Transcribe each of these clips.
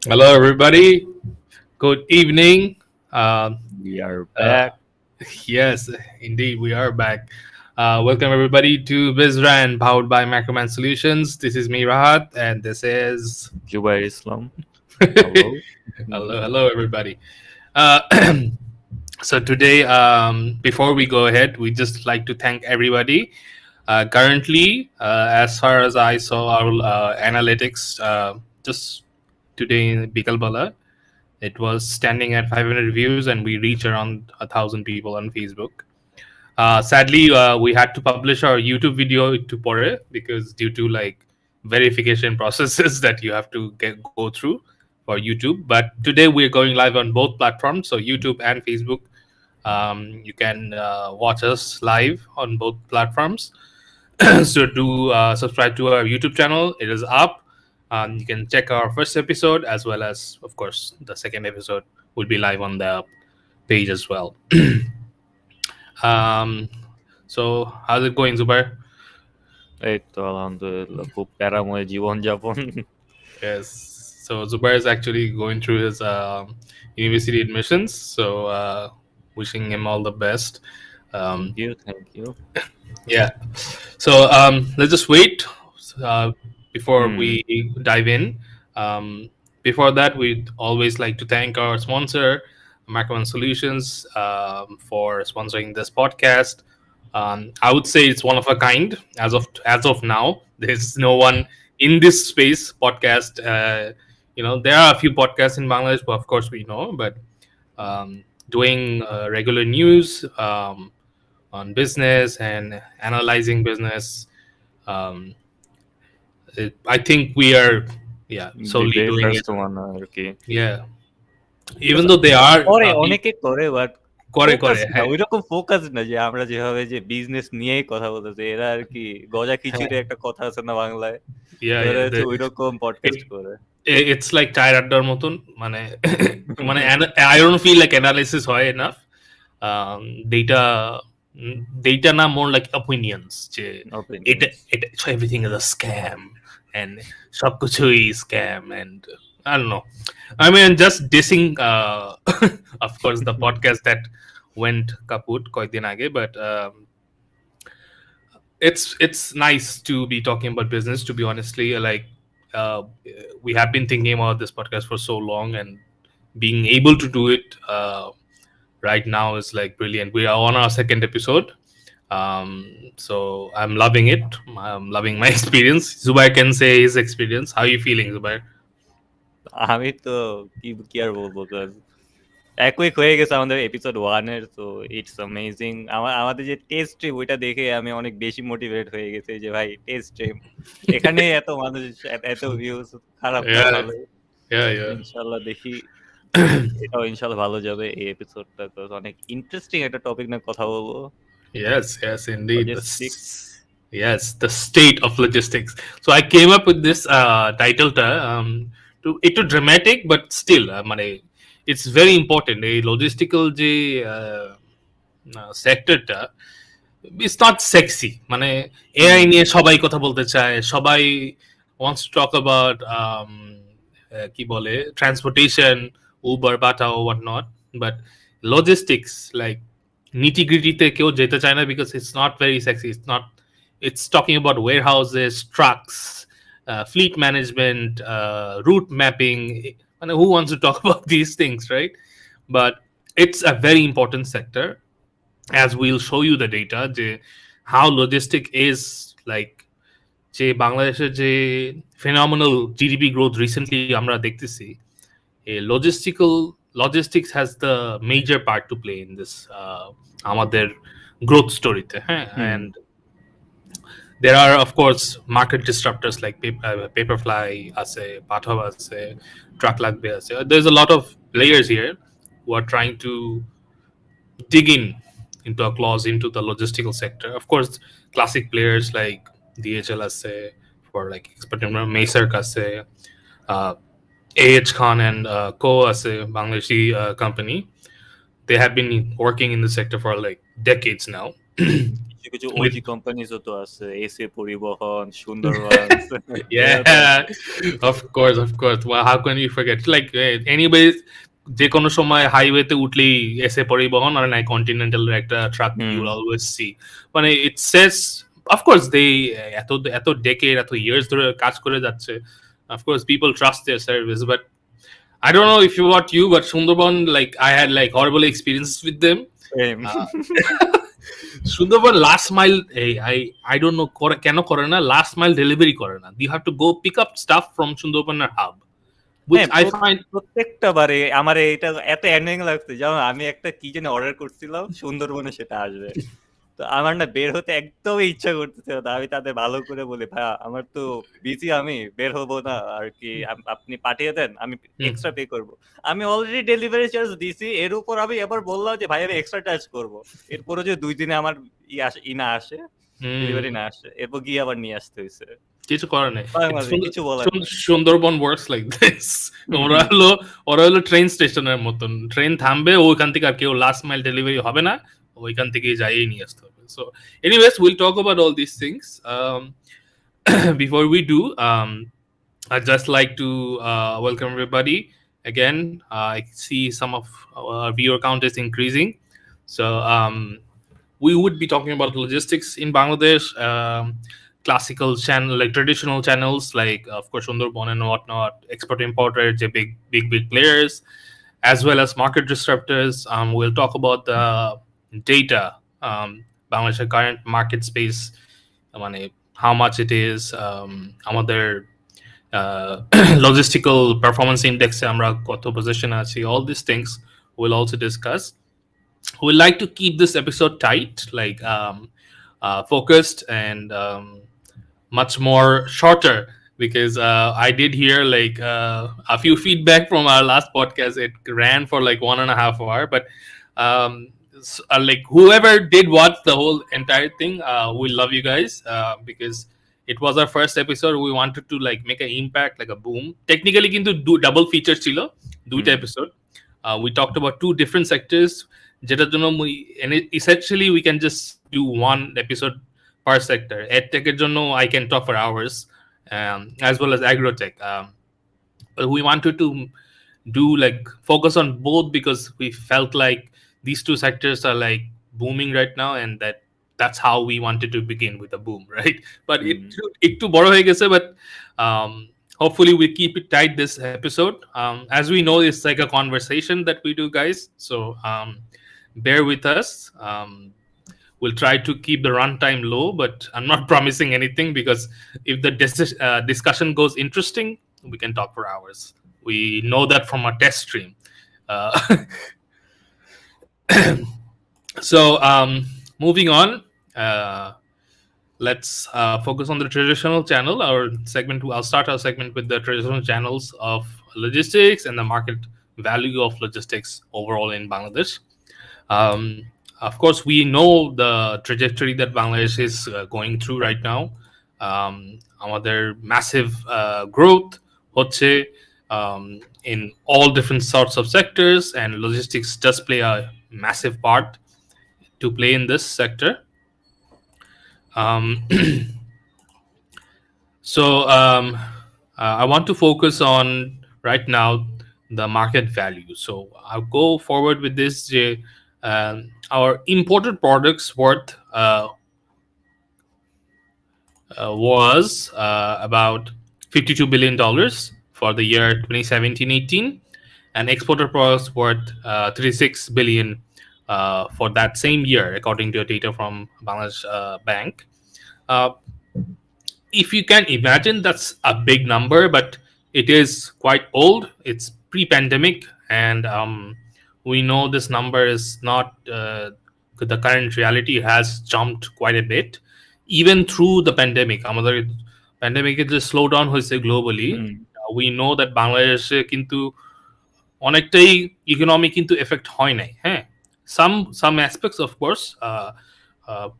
Hello, everybody. Good evening. Uh, We are uh, back. yes, indeed, we are back. Welcome, everybody, to BizRan, powered by Macroman Solutions. This is me, Rahat, and this is. Jubair Islam. Hello. Hello, hello, everybody. Uh, so, today, before we go ahead, we just like to thank everybody. Currently, as far as I saw our analytics just today in Bikalbala, it was standing at 500 views, and we reach around 1,000 people on Facebook. Sadly, we had to publish our YouTube video to Pore because due to like verification processes that you have to go through for YouTube. But today we're going live on both platforms, so YouTube and Facebook. You can watch us live on both platforms. So do subscribe to our YouTube channel. It is up. You can check our first episode as well as, of course, the second episode will be live on the page as well. um, so how's it going, Zubair? এই তো আলহামদুলিল্লাহ খুব প্যারাময় জীবনযাপন। Yes. So Zubair is actually going through his university admissions. So wishing him all the best. Thank Um, you, thank you. yeah. So let's just wait uh, before hmm, we dive in. Um, before that, we'd always like to thank our sponsor, Macroman Solutions, for sponsoring this podcast. I would say it's one of a kind as of now. There's no one in this space podcast. There are a few podcasts in Bangladesh, but of course we know, but doing regular news. On business and analyzing business. Um, I think we are, yeah, the solely very doing first it. one আর কি। Yeah, even though they are করে অনেকে করে but করে focus করে না, হ্যাঁ, ওইরকম focus না যে আমরা যেভাবে যে বিজনেস নিয়েই কথা বলতেছি, এরা আর কি গজা হ্যাঁ, খিচুড়ি একটা কথা আছে না বাংলায়, yeah, এরা yeah. হচ্ছে ওইরকম It, পডকাস্ট করে। it's like চায়ের আড্ডার মতন মানে মানে I don't feel like analysis হয় enough. um, data data না more like opinions যে এটা অপিনিয়ন্স। এটা so everything is a scam and সবকিছুই scam and I don't know. I mean, just dissing of course the podcast that went kaput কয়েকদিন আগে, but it's nice to be talking about business, to be honestly. Like uh, we have been thinking about this podcast for so long, and being able to do it right now is like brilliant. We are on our second episode. So I'm loving it. I'm loving my experience. Zubair can say his experience. How are you feeling, Zubair? আমি তো কি আর বলবো, এক week হয়ে গেছে আমাদের episode 1 এর, তো ইটস অ্যামেজিং। আমাদের যে টেস্ট স্ট্রিম ওইটা দেখে আমি অনেক বেশি মোটিভেট হয়ে গেছি যে ভাই টেস্ট স্ট্রিম এখানে এত মানুষ, এত ভিউজ, খারাপ না, Yeah, ভালো। yeah, yeah. ইনশাল্লাহ দেখি এটাও ইনশাল্লাহ ভালো যাবে এই এপিসোডটা, অনেক ইন্টারেস্টিং একটা টপিক নিয়ে কথা বলবো। Yes, yes, indeed. Logistics. Yes, the state of logistics. So I came up with this title to dramatic, but still, it's very important. A logistical sector টা it's not sexy. মানে AI নিয়ে সবাই কথা বলতে চায়, সবাই wants to talk about কি বলে transportation, Uber, Bata or whatnot, but logistics like nitty gritty তে কেউ যেতে চায় না because it's not very sexy. It's talking about warehouses, trucks, fleet management, route mapping. And who wants to talk about these things, right? But it's a very important sector, as we'll show you the data যে how logistic is like যে বাংলাদেশের যে phenomenal GDP growth recently আমরা দেখতেছি, a logistics has the major part to play in this আমাদের growth storyতে, হ্যাঁ? হুম। And there are of course market disruptors like Paperfly আছে, Pathov আছে, Truck লাগবে আছে. There's a lot of players here who are trying to dig into a clause into the logistical sector. Of course, classic players like DHL আছে, for like expert Macer আছে, uh, AH Khan and Co আছে, Bangladeshi company. They have been working in the sector for like decades now. কিছু কিছু with OG কোম্পানিজও তো আছে, SA পরিবহন, সুন্দরবনস এরা তো yeah, আছে। of course. Well, how can you forget? Like, anyways, যে কোনো সময় হাইওয়েতে উঠলেই এসে পরিবহন আর নাই কন্টিনেন্টাল একটা truck you hmm will always see. মানে ইট সেজ অফকোর্স দে এত এত ডেকেড এত ইয়ার্স ধরে কাজ করে যাচ্ছে, of course people trust there service, but I don't know if you what you, but Sundarban, like I had like horrible experiences with them. Same Uh, Sundarban last mile I don't know কেন করে না, last mile delivery করে না। You have to go pick up stuff from সুন্দরবনের hub, which হ্যাঁ I find প্রত্যেকটা বারে আমার এটা এত অ্যানোয়িং লাগছে, যেমন আমি একটা কি যেন অর্ডার করছিলাম সুন্দরবনে সেটা আসবে, তো আমার না বের হতে একদমই ইচ্ছা করতেছে না। আমি তাদের ভালো করে বলি, ভাইয়া আমার তো বিজি, আমি বের হবো না আর কি, আপনি পাঠিয়ে দেন, আমি এক্সট্রা পে করব। আমি অলরেডি ডেলিভারি চার্জ দিছি, এর উপর আমি এবার বললাম যে ভাই আমি এক্সট্রা চার্জ করব। এরপরে যে 2 দিনে আমার না আসে, ডেলিভারি না আসে, এরপর গিয়ে আবার নিয়ে আসতে হয়েছে। কিছু করার নেই। কিছু বলার নেই। Sundarban works like this. ওরা হলো ট্রেন স্টেশনের মতন, ট্রেন থামবে ওইখান থেকে আর কেউ লাস্ট মাইল ডেলিভারি হবে না, ওইখান থেকেই যাইয়ে নিয়ে আসতে হবে। So anyways will talk about all this things. Before we do, I'd just like to welcome everybody again. I see some of our viewer count is increasing, so we would be talking about logistics in Bangladesh, classical channel, like traditional channels, like of course Sundarban and whatnot, export importer, the big players, as well as market disruptors. We'll talk about the data, Bangladesh's current market space, মানে how much it is, আমাদের logistical performance index আমরা কত position আছি, all these things we'll also discuss. We like to keep this episode tight, like focused and much more shorter, because I did hear like a few feedback from our last podcast. It ran for like 1.5 hours, but like whoever did watch the whole entire thing, we love you guys, because it was our first episode. We wanted to like make an impact, like a boom. Technically কিন্তু double feature ছিল, দুইটা episode. We talked about two different sectors, যেটার জন্য essentially we can just do one episode per sector. EdTech এর জন্য I can talk for hours, as well as agrotech. But we wanted to do like focus on both, because we felt like these two sectors are like booming right now, and that's how we wanted to begin with a boom, right? But it too বড় হয়ে গেছে, but hopefully we keep it tight this episode. As we know, it's like a conversation that we do, guys, so bear with us. We'll try to keep the runtime low, but I'm not promising anything, because if the discussion goes interesting, we can talk for hours. We know that from our test stream. So moving on, let's focus on the traditional channel. Our segment, I'll start our segment with the traditional channels of logistics and the market value of logistics overall in Bangladesh. Of course, we know the trajectory that Bangladesh is going through right now. আমাদের massive growth হচ্ছে in all different sorts of sectors, and logistics does play a massive part to play in this sector. So I want to focus on right now the market value. So I'll go forward with this. Our imported products worth was about $52 billion for the year 2017-18, and exported products worth 36 billion for that same year, according to data from Bangladesh Bank. If you can imagine, that's a big number, but it is quite old. It's pre-pandemic, and we know this number is not the current reality has jumped quite a bit, even through the pandemic. আমাদের pandemic যে slowdown হয়েছে globally, we know that বাংলাদেশে কিন্তু অনেকটাই economy কিন্তু effect হয় নাই। হ্যাঁ, some aspects of course,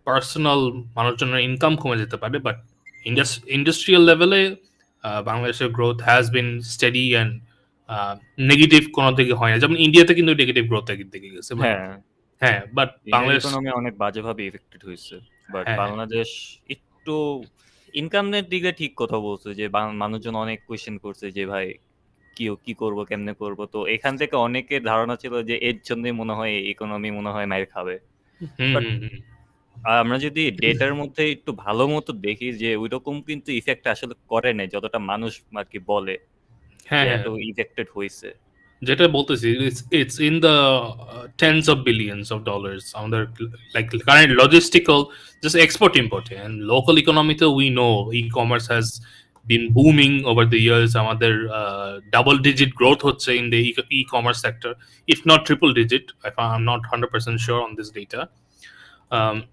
personal মানুষজনের ইনকাম কমে যেতে পারে, বাট ইন্ডাস্ট্রিয়াল লেভেলে বাংলাদেশের growth has been steady and negative কোনো দিকে হয় না। যেমন ইন্ডিয়াতে কিন্তু নেগেটিভ গ্রোথ দিকে গেছে। হ্যাঁ, বাট বাংলাদেশ ইকোনমি অনেক বাজেভাবে এফেক্টেড হয়েছে। বাট হ্যাঁ, হ্যাঁ। বাংলাদেশ একটু ইনকামের দিকে ঠিক কথা বলছে যে মানুষজন অনেক কোয়েশ্চেন করছে যে ভাই কি করব কেমনে করব, তো এখান থেকে অনেকের ধারণা ছিল যে এর জন্যই মনে হয় ইকোনমি মনে হয় মাইর খাবে। হুম, বাট হুম, হুম। আমরা যদি ডেটার মধ্যে একটু ভালো মতো দেখি যে ওইরকম কিন্তু ইফেক্ট আসলে করে নাই যতটা মানুষ আর কি বলে যে হ্যাঁ, এত হ্যাঁ। ইফেক্টেড হয়েছে। যেটা বলতেছি, it's in the tens of billions of dollars আমাদের, like current logistical, just export import, and local economy তো we know e-commerce has been booming over the years. আমাদের double digit growth হচ্ছে in the e-commerce sector, if not triple digit. I'm not 100% sure on this data. um,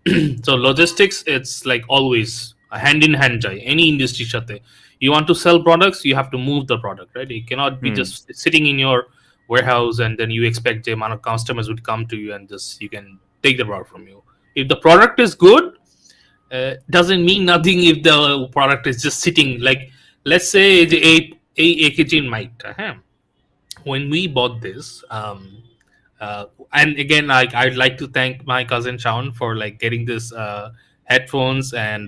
so logistics, it's like always a hand in hand jai any industry সাথে. You want to sell products, you have to move the product, right? It cannot be hmm just sitting in your warehouse and then you expect the amount of customers would come to you and just you can take the product from you. If the product is good, doesn't mean nothing if the product is just sitting. Like, let's say the a kg mic, when we bought this, and again, I'd like to thank my cousin Shaun for like getting this headphones and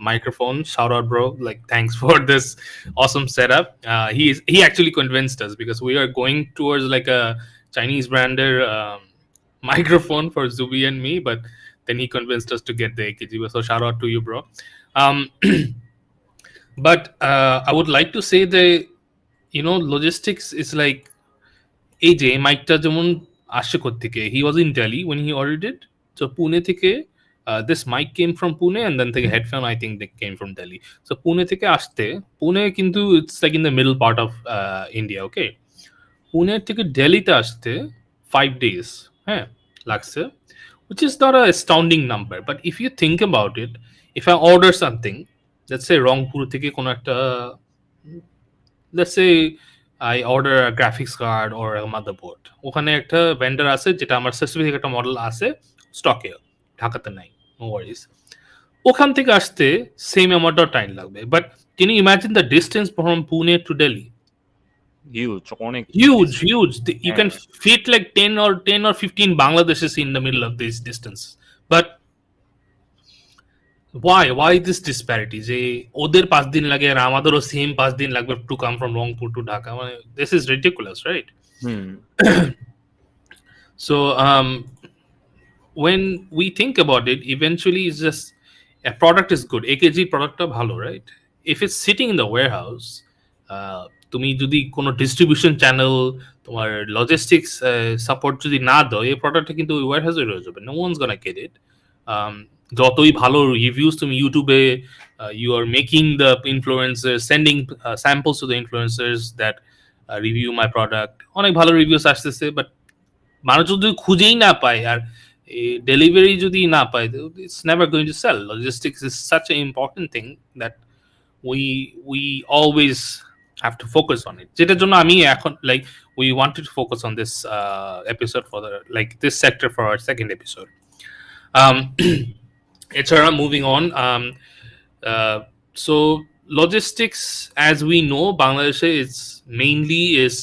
microphone. Shout out, bro! Like, thanks for this awesome setup. He actually convinced us because we are going towards like a Chinese branded microphone for Zubi and me, but then he convinced us to get the AKG. So shout out to you, bro. Um, but I would like to say that, logistics is like, এই যে মাইকটা যেমন আসছে কোত্থেকে, he was in Delhi when he ordered it. So Pune থেকে this mic came from Pune, and then থেকে headphone I think they came from Delhi. So Pune থেকে আসতে, পুনে কিন্তু it's like in the middle part of India, okay? Pune থেকে দিল্লিতে আসতে 5 days, হ্যাঁ, লাগছে, which is not a astounding number, but if you think about it, if I order something, let's say Rangpur থেকে কোনো একটা, let's say I order a graphics card or a motherboard, ওখানে একটা ভেন্ডার আছে যেটা আমার স্পেসিফিক একটা মডেল আছে স্টকে, ঢাকাতে নাই, নো ওয়ারিজ, ওখান থেকে আসতে সেম অ্যামাউন্ট অফ টাইম লাগবে, but can you imagine the distance from Pune to Delhi? Huge, অনেক Huge, distance। huge. You can হ্যাঁ fit like 10 or 15 Bangladeshis in the middle of this distance. But why this disparity, যে ওদের 5 দিন লাগে আর আমাদেরও same 5 দিন লাগবে to come from Rangpur to Dhaka? মানে this is ridiculous, right? Hmm So when we think about it, eventually it's just a product is good, AKG product bhalo, right? If it's sitting in the warehouse, তুমি যদি কোনো distribution channel, তোমার logistics support যদি না দাও, এই প্রোডাক্টটা কিন্তু ওই ওয়ারহাউসে রয়ে যাবে, no one's gonna get it. যতই ভালো রিভিউজ তুমি ইউটিউবে, you are making the influencer, sending samples to the influencers that review my product, অনেক ভালো রিভিউস আসতেছে, বাট মানুষ যদি খুঁজেই না পায় আর ডেলিভারি যদি না পায়, it's never going to sell. Logistics is such a important thing that we always have to focus on it, যেটার জন্য আমি এখন like we wanted to focus on this episode for the like this sector for our second episode. এছাড়া moving on, so logistics, as we know, Bangladesh is mainly is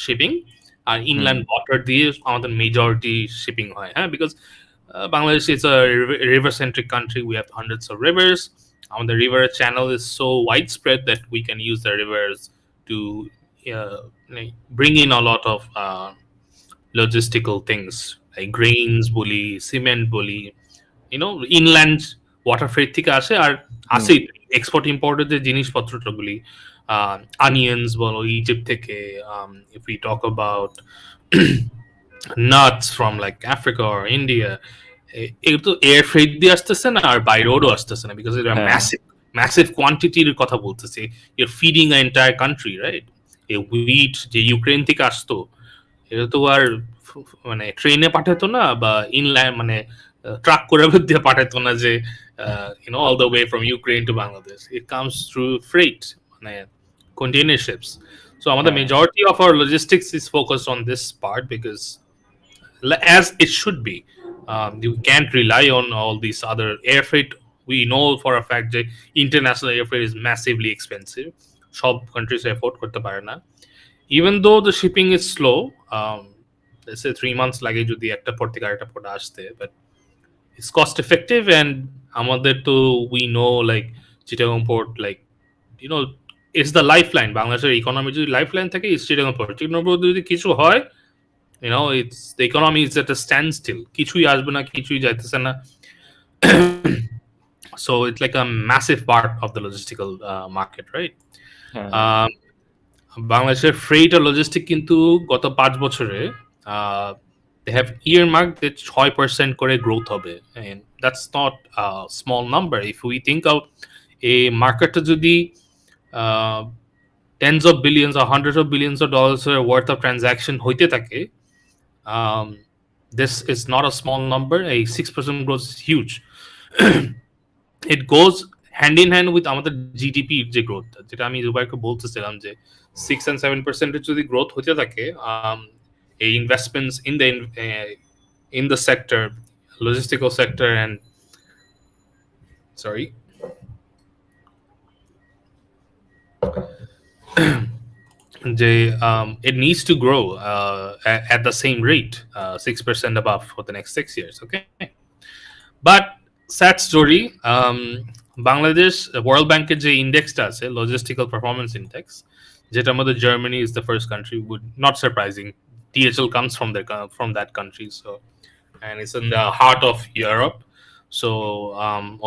shipping, R inland water দিয়ে আমাদের majority shipping হয়, হ্যাঁ, because Bangladesh is a river centric country. We have hundreds of rivers. The river channel is so widespread that we can use the rivers to like bring in a lot of logistical things like grains, bully, cement, bully. Inland water freight থেকে আসে, আর আসে export ইম্পোর্টের যে জিনিসপত্রগুলি, onions বলো Egypt থেকে, if we talk about nuts from like Africa or India, এগুলো তো air freight দিয়ে আসতেছে না, আর বাই রোডও আসতেছে না, বিকজ এটা ম্যাসিভ কোয়ান্টিটির কথা বলতেছে, your feeding a entire country, right? এই হুইট যে ইউক্রেন থেকে আসতো, এটা তো আর মানে ট্রেনে পাঠাতো না, বা ইনল্যান্ড মানে ট্রাক করে দিয়ে পাঠাতো না, যে all the way from Ukraine to Bangladesh. It comes through freight, মানে container ships. So the majority of our logistics is focused on this part, because as it should be, you can't rely on all these other air freight. We know for a fact that international air freight is massively expensive. Sub countries afford korte pare na. Even though the shipping is slow, let's say 3 months লাগে যদি একটা পর থেকে আরেকটা product আসতে, but it's cost effective, and আমাদের তো we know like Chittagong port, like you know, it's the lifeline. বাংলাদেশের ইকোনমি যদি লাইফলাইন থাকে, it's Chittagong port. Chittagong port যদি কিছু হয়, you know, it's the economy is at a standstill. কিছুই আসবে না, কিছুই যাইতেছে না. So it's like a massive part of the logistical market, right? হ্যাঁ Um, বাংলাদেশের ফ্রেট আর লজিস্টিক কিন্তু গত 5 বছরে they have earmarked that 6% করে growth হবে, and that's not a small number. If we think of a market যদি tens of billions or hundreds of billions of dollars worth of transaction হইতে থাকে, this is not a small number. A 6% growth is huge. It goes hand in hand with আমাদের GDP যে growth, যেটা আমি দুবাইকে বলতেছিলাম যে 6 and 7% যদি growth হতে থাকে, এই investments in the sector, logistical sector, and sorry, it needs to grow at the same rate, 6% above for the next 6 years. Okay, but sad story. Bangladesh World Bank যে ইন্ডেক্সটা আছে, logistical performance index, যেটা আমাদের Germany is the first country, would not surprising. DHL comes from that country, so, and it's in the heart of Europe. So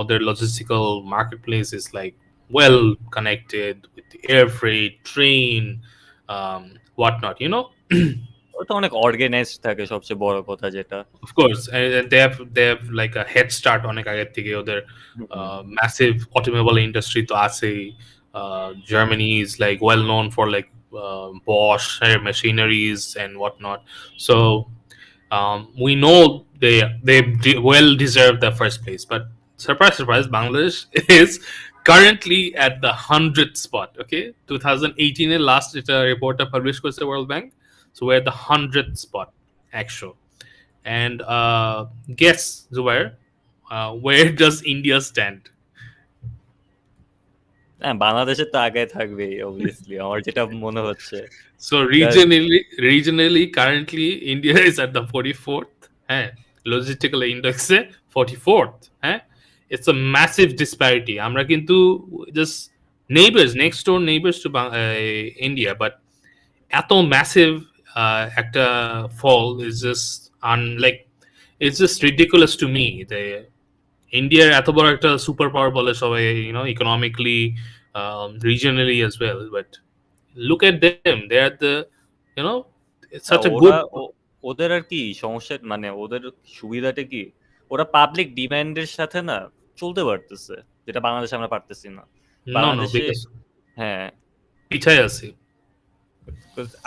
other logistical marketplace is like well connected with air freight, train, whatnot, you know. ওটা অনেক organised থাকে সবচেয়ে বড় কথা যেটা Of course, and they have like a head start অনেক আগের থেকে, ওদের massive automobile industry তো আছেই. Germany is like well known for like Bosch machineries and whatnot. So we know they well deserve the first place. But surprise, surprise, Bangladesh is currently at the 100th spot. Okay, 2018 last report published by the World Bank. So we're at the 100th spot, actual. And guess, Zubair, where does India stand? হ্যাঁ বাংলাদেশের তো আগে থাকবে obviously আমার যেটা মনে হচ্ছে So regionally, currently India is at the 44th. Logistical index 44th. It's a massive disparity. আমরা কিন্তু just neighbors, next door neighbors to India, but এত massive একটা fall is just like it's just ridiculous to me. The India এত বড় একটা super power বলে সবাই, you know, economically, regionally as well, but look at them, they are the, you know, it's such a good. ওদের আর কি সমস্যা মানে ওদের সুবিধাটা কি, ওরা পাবলিক ডিমান্ডের সাথে না চলতে পারতেছে, যেটা বাংলাদেশে আমরা পারতেছি না। বাংলাদেশে হ্যাঁ পিছায় আছে।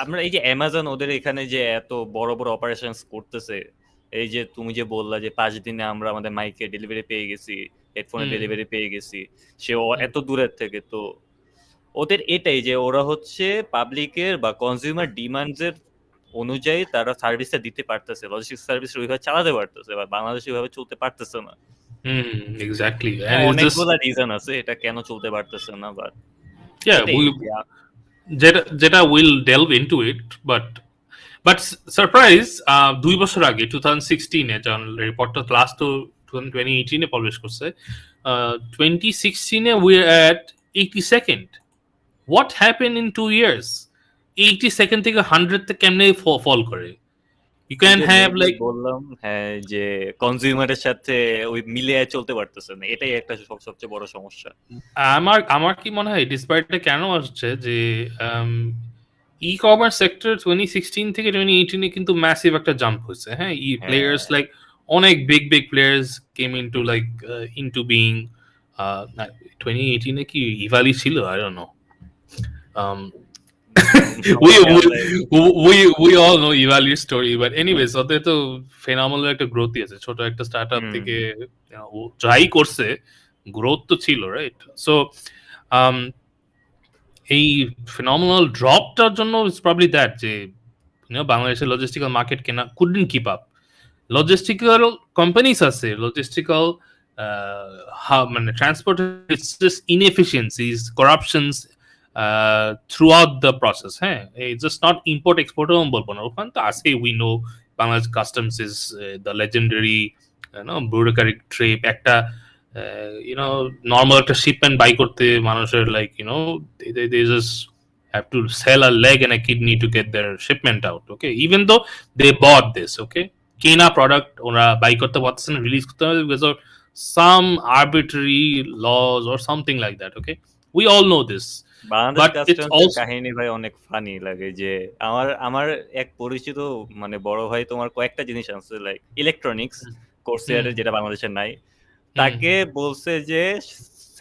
আমরা এই যে অ্যামাজন ওদের এখানে যে এত বড় বড় অপারেশনস করতেছে, এই যে তুমি যে বললা যে 5 দিনে আমরা আমাদের মাইকে ডেলিভারি পেয়ে গেছি, হেডফোনের ডেলিভারি পেয়ে গেছি, সে এত দূরের থেকে, তো ওদের এটাই যে ওরা হচ্ছে পাবলিকের বা কনজিউমার ডিমান্ডসের অনুযায়ী তারা সার্ভিসটা দিতে পারতেছে, লজিস্টিক্স সার্ভিস ওইভাবে চালাতে পারতেছে, বা বাংলাদেশ ওইভাবে চলতে পারতেছে না। এক্স্যাক্টলি, অনেকগুলো রিজন আছে এটা কেন চলতে পারতেছে না, বাট যেটা will delve into it, but surprise 2 বছর আগে 2016 যখন রিপোর্টটা লাস্ট তো 2018 পাবলিশ করছে, 2016 we are at 82nd. What happened in 2 years? 82nd থেকে 100 তে কেমনে ফল করে? You can have like বললাম হ্যাঁ যে কনজিউমারের সাথে ওই মিলে চলতে পারতেছে না, এটাই একটা সবচেয়ে বড় সমস্যা। আমার কি মনে হয় ডিসপাইটটা কেন আসছে যে ই কমার্স সেক্টর 2016 থেকে 2018 এ কিন্তু ম্যাসিভ একটা জাম্প হয়েছে। হ্যাঁ, প্লেয়ার্স লাইক অনেক big players came into like into being 2018 এ কি ইভালি ছিল, I don't no. we all know Ivali's story, but anyways ওদের তো ফেনোমেনাল একটা গ্রোথ আছে, ছোট একটা স্টার্টআপ থেকে ট্রাই করছে, গ্রোথ তো ছিল, রাইট? সো এই ফেনোমেনাল ড্রপটার জন্য ইটস প্রবাবলি দ্যাট যে বাংলাদেশের লজিস্টিক্যাল মার্কেট কেনা couldn't keep up. Logistical companies আছে, লজিস্টিক্যাল মানে transport, it's just inefficiencies, corruptions throughout the process. It's just not import export বলবো না, ওখানে তো আছে। We know Bangladesh Customs is the legendary bureaucratic trip একটা নর্মাল একটা শিপমেন্ট বাই করতে মানুষের like they just have to sell a leg and a kidney to get their shipment out, okay, even though they bought this, okay, কেনা product ওরা by করতে পারতেছে না, release করতে হবে because of some arbitrary laws or something like that, okay, we all know this, Bangladesh but it's কাস্টমসের also কাহিনী ভাই অনেক ফানি লাগে যে আমার আমার এক পরিচিত মানে বড় ভাই তোমার কয়েকটা জিনিস আছে লাইক ইলেকট্রনিক্স কোর্সিয়ারের যেটা বাংলাদেশের নাই তাকে বলছে যে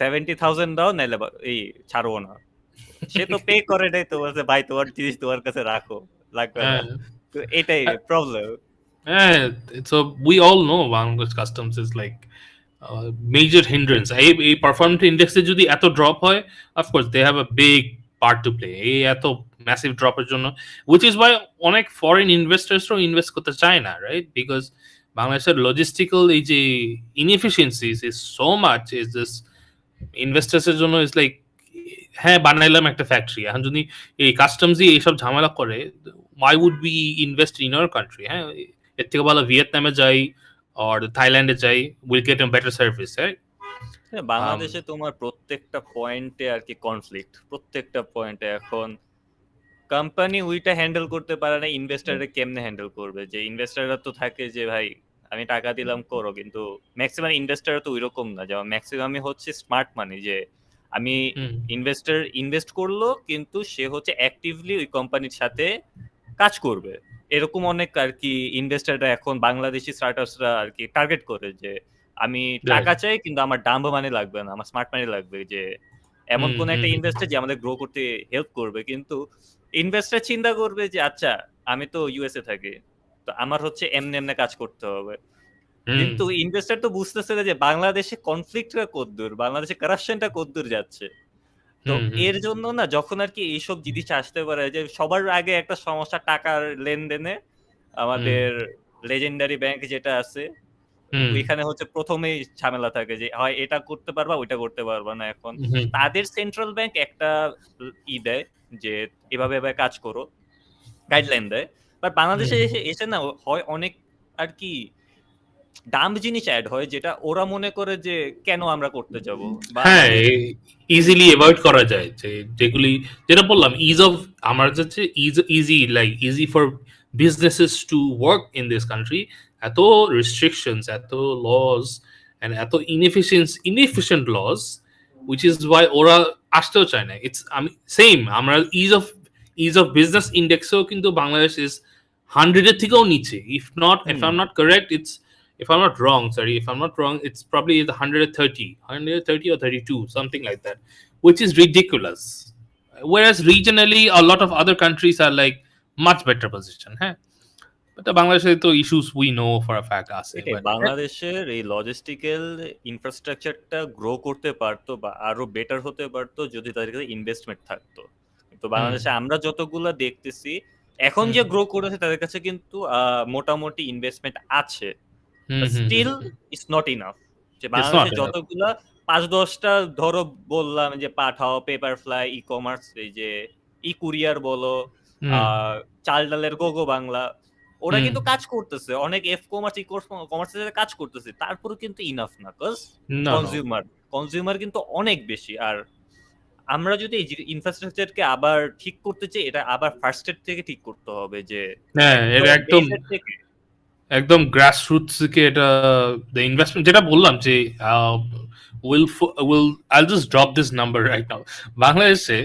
70,000 দাও নাইলে এই ছাড়বো না, সে তো পে করে নাই, তো বলছে ভাই তোমার জিনিস তোমার কাছে রাখো, লাগবে না। তো এটাই problem. Yeah, so we all know Bangladesh customs is like major hindrance. A performance index এ যদি এত ড্রপ হয়, of course they have a big part to play. এই এত massive drop এর জন্য, which is why অনেক foreign investors ইনভেস্ট করতে চায় না, right? Because বাংলাদেশের logistical এই যে inefficiencies is so much, is this investors এর জন্য is like হ্যাঁ বানাইলাম একটা ফ্যাক্টরি, এখন যদি এই কাস্টমসই এইসব ঝামেলা করে, why would we invest in our country? হ্যাঁ, এর থেকে ভালো ভিয়েতনামে যাই or থাইল্যান্ডে যাই, we'll get a better service, right? বাংলাদেশে তোমার প্রত্যেকটা পয়েন্টে আর কি কনফ্লিক্ট, প্রত্যেকটা পয়েন্টে এখন কোম্পানি ওইটা হ্যান্ডেল করতে পারে না, ইনভেস্টাররা কেমনে হ্যান্ডেল করবে? যে ইনভেস্টাররা তো থাকে যে ভাই আমি টাকা দিলাম করো, কিন্তু ম্যাক্সিমাম ইনভেস্টার তো ওইরকম না, যেমন ম্যাক্সিমামই হচ্ছে স্মার্ট মানি, যে আমি ইনভেস্টার ইনভেস্ট করলো কিন্তু সে হচ্ছে অ্যাক্টিভলি ওই কোম্পানির সাথে কাজ করবে, এরকম অনেক আর কি ইনভেস্টাররা এখন বাংলাদেশি স্টার্টআপসরা আর কি টার্গেট করে যে আমি টাকা চাই কিন্তু আমার ডাম্ব মানি লাগবে না, আমার স্মার্ট মানি লাগবে, যে এমন কোন একটা ইনভেস্টার যে আমাদের গ্রো করতে হেল্প করবে। কিন্তু ইনভেস্টার চিন্তা করবে যে আচ্ছা আমি তো ইউএসএ থাকি, তো আমার হচ্ছে এমনি এমনি কাজ করতে হবে, কিন্তু ইনভেস্টার তো বুঝতেছে না যে বাংলাদেশে কনফ্লিক্টটা কতদূর, বাংলাদেশে কারাপশনটা কতদূর যাচ্ছে। তো এর জন্য না যখন আর কি এইসব জিনিস আসতে পারে, যে সবার আগে একটা সমস্যা টাকার লেনদেনে আমাদের লেজেন্ডারি ব্যাংক যেটা আছে ওইখানে হচ্ছে প্রথমেই ঝামেলা থাকে যে হয় এটা করতে পারবা ওইটা করতে পারবা না। এখন তাদের সেন্ট্রাল ব্যাংক একটা দেয় যে এভাবে এভাবে কাজ করো, গাইডলাইন দেয়, বাট বাংলাদেশে এসে না হয় অনেক আর কি ডাম্ব জিনিস অ্যাড হয় যেটা ওরা মনে করে যে কেন আমরা করতে যাব। হ্যাঁ, ইজিলি অ্যাভয়েড করা যায়, যে যেগুলি যেটা বললাম ইজ অফ আমার যাচ্ছে easy like easy for businesses to work in this country, এত রেস্ট্রিকশনস, এত লজ এন্ড এত inefficient laws, which is why ওরা আসতেও চায় না। ইটস আমি সেম, আমরা ইজ অফ বিজনেস ইন্ডেক্সেও কিন্তু বাংলাদেশ ইজ 100 এর থেকেও নিচে, if I'm not correct, if I'm not wrong, it's probably the 130 or 32, something like that, which is ridiculous. Whereas regionally, a lot of other countries are like much better position. Huh? But the Bangladesh to issues we know for a fact আছে। বাংলাদেশের এই logistical ইনফ্রাস্ট্রাকচারটা grow করতে পারতো বা আরো better হতে পারতো যদি তাদের কাছে ইনভেস্টমেন্ট থাকতো। তো বাংলাদেশে আমরা যতগুলো দেখতেছি এখন যে গ্রো করেছে তাদের কাছে কিন্তু মোটামুটি ইনভেস্টমেন্ট আছে, স্টিল ইটস নট ইনাফ। যে বাংলাদেশে যতগুলা 5-10টা ধরো বললাম যে পাঠাও, পেপার ফ্লাই, ই কমার্স, এই যে ই কুরিয়ার বলো, চাল ডালের গোগো বাংলা, ওরা কিন্তু কাজ করতেছে, অনেক এফ কমার্স ই কমার্সের সাথে কাজ করতেছে, তারপরে কিন্তু ইনাফ না, কজ কনজিউমার কিন্তু অনেক বেশি। আর আমরা যদি এই ইনফ্রাস্ট্রাকচারকে আবার ঠিক করতে চাই, এটা আবার ফার্স্ট স্টেপ থেকে ঠিক করতে হবে, যে হ্যাঁ একদম গ্রাসরুটস থেকে এটা দ্য ইনভেস্টমেন্ট যেটা বললাম যে I'll just drop this number right now. বাংলাদেশে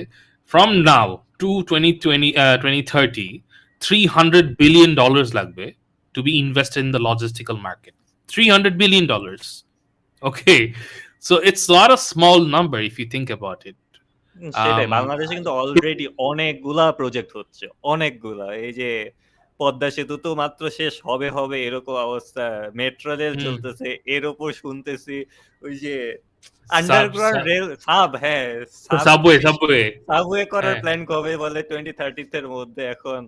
from now to 2030 $300 billion লাগবে to be invested in the logistical market. $300 billion. Okay, so it's not a small number if you think about it. সেটাই, বাংলাদেশে কিন্তু already অনেকগুলা project হচ্ছে, অনেকগুলা। এই যে পদ্মা সেতু তো মাত্র শেষ হবে এরকম অবস্থা, মেট্রো রেল চলতেছে, এর উপর শুনতেছি ওই যে আন্ডারগ্রাউন্ড রেল সাবওয়ে করার প্ল্যান কবে বলে 2030 এর মধ্যে। এখন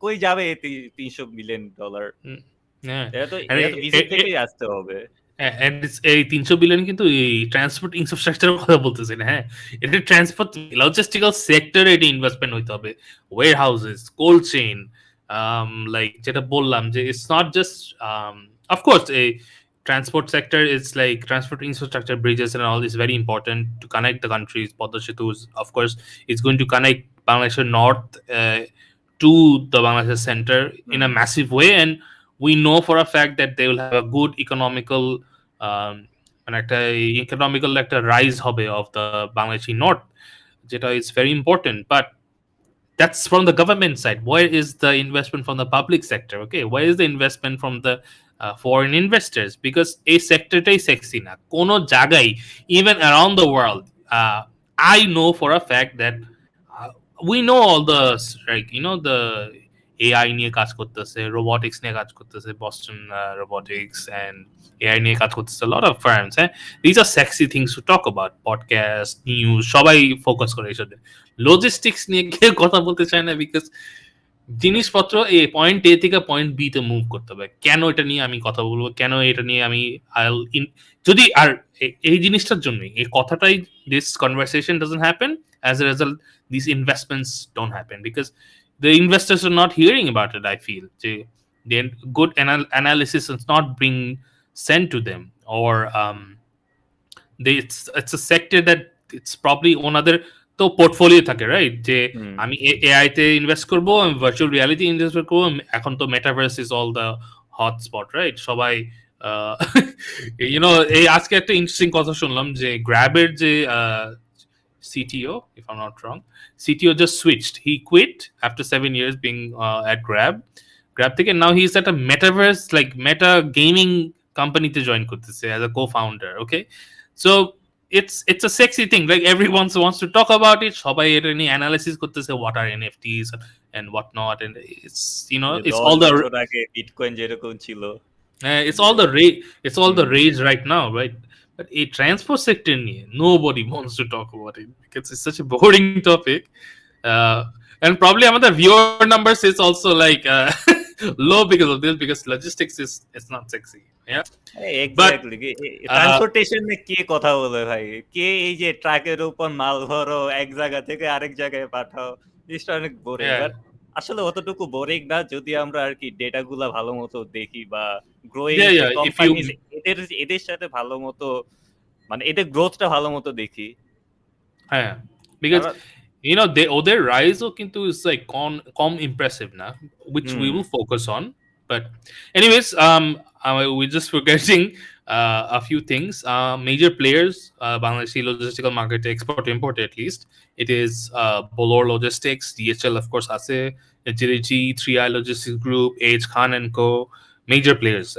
কই যাবে এই $300 বিলিয়ন? এটা তো ভিজিট থেকেই আসতে হবে। এই 300 বিলিয়ন কিন্তু এই ট্রান্সপোর্ট ইনফ্রাস্ট্রাকচারের কথা বলতেছি না। হ্যাঁ, এটা ট্রান্সপোর্ট লজিস্টিক্যাল সেক্টরে এটা ইনভেস্টমেন্ট হইতে হবে, warehouses, cold chain, like যেটা বললাম যে it's not just Of course, a transport sector is like transport infrastructure, bridges and all is very important to connect the countries. Padma Setus, of course, it's going to connect Bangladesh North to the Bangladesh center in a hmm, massive way, and we know for a fact that they will have a good economical মানে একটা economical একটা rise হবে of the Bangladeshi North, যেটা is very important. But that's from the government side. Where is the investment from the public sector? Okay, where is the investment from the foreign investors? Because a sectorটাই sexy না কোনো জায়গায়, even around the world. I know for a fact that uh, we know all the, like, you know, the AI নিয়ে কাজ করতেছে, robotics নিয়ে কাজ করতেছে, Boston Robotics, and AI নিয়ে কাজ করতেছে a lot of firms. These are sexy things to talk about. Podcast, news, সবাই ফোকাস করে এইসব। লজিস্টিক্স নিয়ে কেউ কথা বলতে চায় না, বিকজ জিনিসপত্র এ পয়েন্ট এ থেকে পয়েন্ট বি তে মুভ করতে হবে। কেন এটা নিয়ে আমি কথা বলবো, কেন এটা নিয়ে আমি যদি আর এই জিনিসটার জন্যই এই কথাটাই, this conversation doesn't happen, as a result this investments don't happen, because the investors are not hearing about it. I feel the good analysis is not being sent to them, or it's a sector that it's probably ওনাদের তো portfolio থাকে, right? যে হুম, আমি AI তে invest করবো, আমি virtual reality invest করবো, এখন তো metaverse is all the hotspot, right? সবাই ইউনো, এই আজকে একটা ইন্টারেস্টিং কথা শুনলাম যে গ্র্যাবের যে CTO, if I'm not wrong, CTO just switched. He quit after 7 years being at Grab থেকে, now he's at a metaverse, like meta gaming company to join করতেছে as a co-founder. Okay, so it's a sexy thing, like everyone wants to talk about it, সবাই এটা নিয়ে analysis করতেছে, what are NFTs and what not, and it's, you know, যে it's 10 all the বছর আগে bitcoin যেরকম ছিল it's যে all the rage, it's all the hmm, rage right now, right? But a transport sector নিয়ে nobody wants to talk about it because it's such a boring topic, uh, and probably আমাদের viewer numbers is also like low because of this, because logistics is, it's not sexy, yeah. But exactly transportation নিয়ে কে কথা বলে ভাই? কে এই যে ট্রাকের উপর মাল ভরো, এক জায়গা থেকে আরেক জায়গায় পাঠাও, জিনিসটা অনেক বোরিং। yeah, বাট আসলে অতটুকু বোরিং না যদি আমরা আর কি ডেটা গুলা ভালো মতো দেখি, বা গ্রোয়িং yeah, যে yeah, if you, কোম্পানি এদের এদের সাথে ভালো মতো, মানে এদের গ্রোথটা ভালো মতো দেখি। yeah, because কারণ you know their rise কিন্তু is like com impressive now, which we hmm, will focus on. But anyways, we're just forgetting a few things. Major players, Bangladeshi logistical market, export import at least, it is Bolor Logistics, DHL, of course, Ase, JDG, 3i Logistics Group, H Khan and Co. Major players,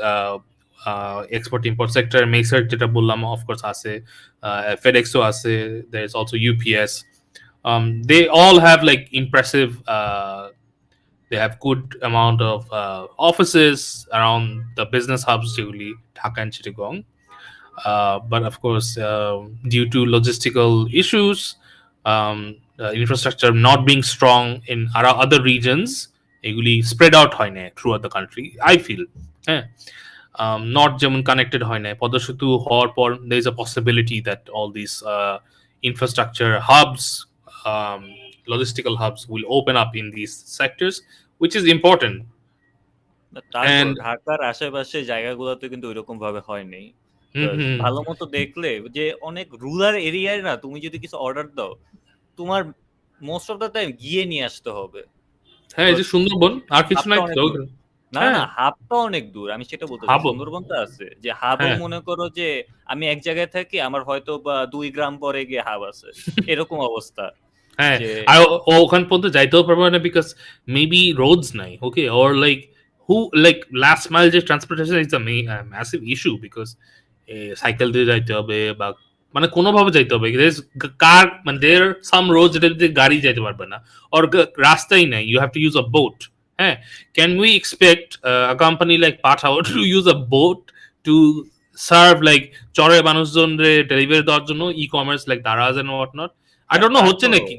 export import sector, Macer যেটা বললাম, of course, Ase, FedExo Ase, there's also UPS. They all have like impressive, they have good amount of offices around the business hubs, usually Dhaka and Chittagong. But of course, due to logistical issues, infrastructure not being strong in our other regions, এগুলি spread out হয় না throughout the country, I feel. হ্যাঁ, not যেমন connected হয় না, পদ্মা সেতু হওয়ার পর there is a possibility that all these infrastructure hubs, um, logistical hubs will open up in these sectors, which is important. তারপর And ঢাকার আশেপাশে জায়গাগুলোতে কিন্তু ওইরকম ভাবে হয়নি। mhm, ভালো মতো দেখলে যে অনেক রুরাল এরিয়ায় না, তুমি যদি কিছু অর্ডার দাও, তোমার মোস্ট অফ দ্য টাইম গিয়ে নিয়ে আসতে হবে। হ্যাঁ, এই যে সুন্দরবন আর কিছু হাবটা নাই অনেক তো? দূর। না, হ্যাঁ, না, হাবটা অনেক দূর। আমি সেটা বলতেছি। হাবও, সুন্দরবন তো আছে। যে হাবেও হ্যাঁ, মনে করো যে আমি এক জায়গায় থাকি, আমার হয়তো বা ২ গ্রাম পরে গিয়ে হাব আছে। এরকম অবস্থা হ্যাঁ, যে আর ওখান পর্যন্ত যাইতেও পারবো না, বিকজ মেবি রোডস নাই, okay, or like who, like last mile যে transportation is a massive issue, because cycle দিয়ে যাইতে হবে বা মানে কোনোভাবে যাইতে হবে, কার মানে দের সাম রোড যেটা দিয়ে গাড়ি যাইতে পারবে না, অর রাস্তাই নাই, you have to use a boat. হ্যাঁ, can we expect a company like Pathao to use a boat to serve like চরের মানুষজনরে ডেলিভারি দেওয়ার জন্য e commerce like Daraz and what not? I don't know হচ্ছে তারপরও নাকি,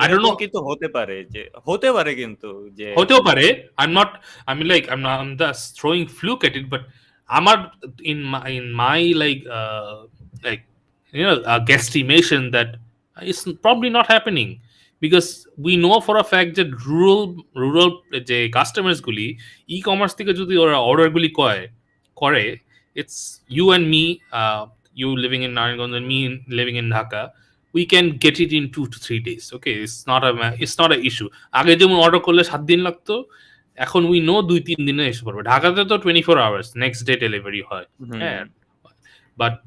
I don't এরকম know. কিন্তু হতে পারে যে হতে পারে কিন্তু যে হতেও পারে, I'm not, I mean, like, I'm just throwing fluke at it, but আমার in my like, you know, a guesstimation that it's probably not happening, because we know for a fact that rural যে customers গুলি e commerce থেকে যদি ওরা order গুলি করে, it's you and me, you living in Narayanganj and me living in Dhaka, we can get it in 2 to 3 days. Okay, it's not a issue. আগে যেমন order করলে 7 দিন লাগতো, এখন we know 2-3 দিনে এসে পড়বে। ঢাকাতে তো 24 hours next day delivery হয়। হ্যাঁ, but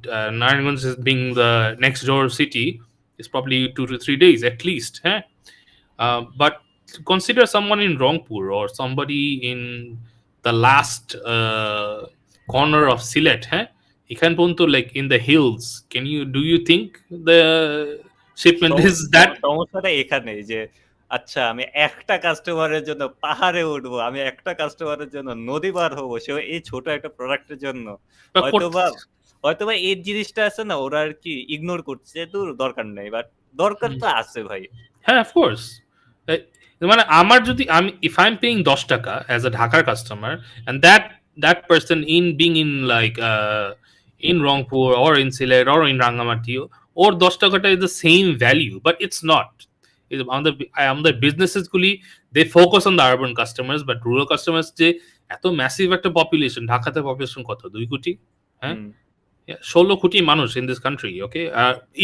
Narayanganj is being the next door city, is probably 2 to 3 days at least. But consider someone in Rangpur or somebody in the last corner of Sylhet, এখান পর্যন্ত, like in the hills, do you think the shipment is that? সমস্যাটা এখানে যে আচ্ছা আমি একটা কাস্টমারের জন্য পাহাড়ে উঠবো, আমি একটা কাস্টমারের জন্য নদী পার হবো, সে এই ছোট একটা প্রোডাক্টের জন্য হয়তোবা এই জিনিসটা আছে না, ওরা আর কি ইগনোর করছে, দূর দরকার নেই, বাট দরকার তো আছে ভাই। হ্যাঁ, of course. মানে আমার যদি if I'm paying 10 টাকা as a Dhaka customer, and that person being in like in Rangpur or in Sylhet or in Rangamati, or 10 টাকাটা is the same value, but it's not. আমাদের businesses গুলি, they focus on the urban customers, but rural customers যে এত massive একটা population, ঢাকাতে population কত, 2 কোটি? হ্যাঁ, 16 কোটি মানুষ in this country. Okay,